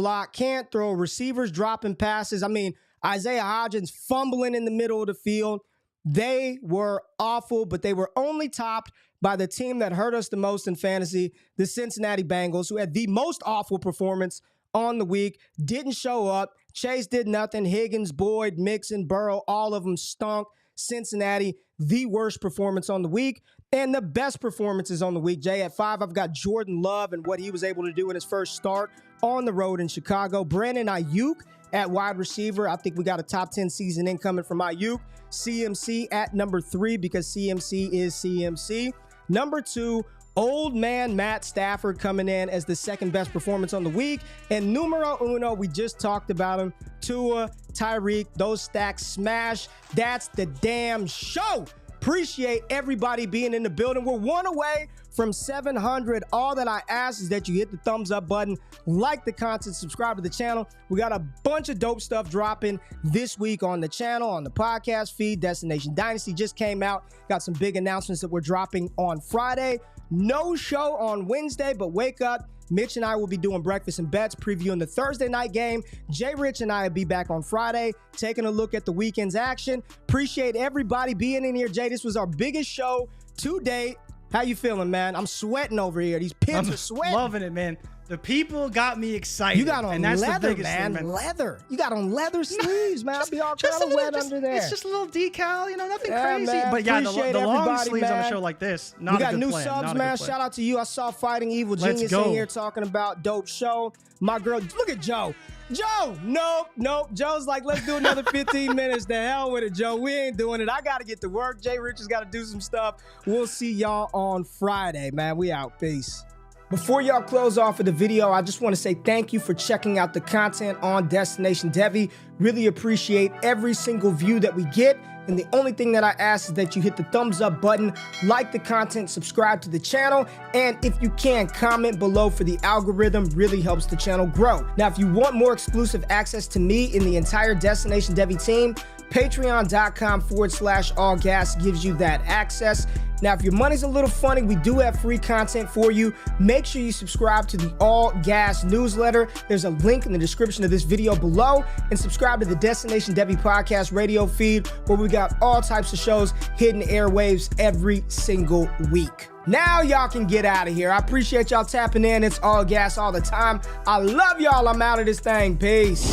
throw. Receivers dropping passes. I mean, Isaiah Hodgins fumbling in the middle of the field. They were awful, but they were only topped by the team that hurt us the most in fantasy, the Cincinnati Bengals, who had the most awful performance on the week, didn't show up. Chase did nothing. Higgins, Boyd, Mixon, Burrow, all of them stunk. Cincinnati, the worst performance on the week. And the best performances on the week, Jay, at 5, I've got Jordan Love and what he was able to do in his first start on the road in Chicago. Brandon Aiyuk at wide receiver. I think we got a top 10 season incoming from Aiyuk. CMC at number 3 because CMC is CMC. Number 2, old man Matt Stafford coming in as the second best performance on the week. And numero uno, we just talked about him, Tua, Tyreek, those stacks smash. That's the damn show. Appreciate everybody being in the building. We're one away from 700. All that I ask is that you hit the thumbs up button, like the content, subscribe to the channel. We got a bunch of dope stuff dropping this week on the channel, on the podcast feed. Destination Dynasty just came out. Got some big announcements that we're dropping on Friday. No show on Wednesday, but wake up. Mitch and I will be doing breakfast and bets, previewing the Thursday night game. JRich and I will be back on Friday, taking a look at the weekend's action. Appreciate everybody being in here. Jay, this was our biggest show to date. How you feeling, man? I'm sweating over here. These pins are sweating. Loving it, man. The people got me excited. You got on and that's leather, the biggest man. thing, man. Leather. You got on leather sleeves, man. I'll be all kind of wet under there. It's just a little decal, nothing Yeah, crazy. man. But yeah, Appreciate the long everybody, sleeves on a man. show like this, not We a got good new plan. subs, Not a man. good plan. Shout out to you. I saw Fighting Evil Let's Genius go. in here talking about dope show. My girl, look at Joe. Joe, nope. Joe's like, let's do another 15 minutes. The hell with it, Joe. We ain't doing it. I got to get to work. JRich has got to do some stuff. We'll see y'all on Friday, man. We out. Peace. Before y'all close off of the video, I just want to say thank you for checking out the content on Destination Devi. Really appreciate every single view that we get. And the only thing that I ask is that you hit the thumbs up button, like the content, subscribe to the channel, and if you can, comment below for the algorithm. Really helps the channel grow. Now, if you want more exclusive access to me and the entire Destination Devi team, patreon.com/allgas gives you that access. Now, if your money's a little funny, we do have free content for you. Make sure you subscribe to the All Gas newsletter. There's a link in the description of this video below, and subscribe to the Destination Devi podcast radio feed, where we got all types of shows hitting airwaves every single week. Now y'all can get out of here. I appreciate y'all tapping in. It's All Gas all the time. I love y'all. I'm out of this thing. Peace.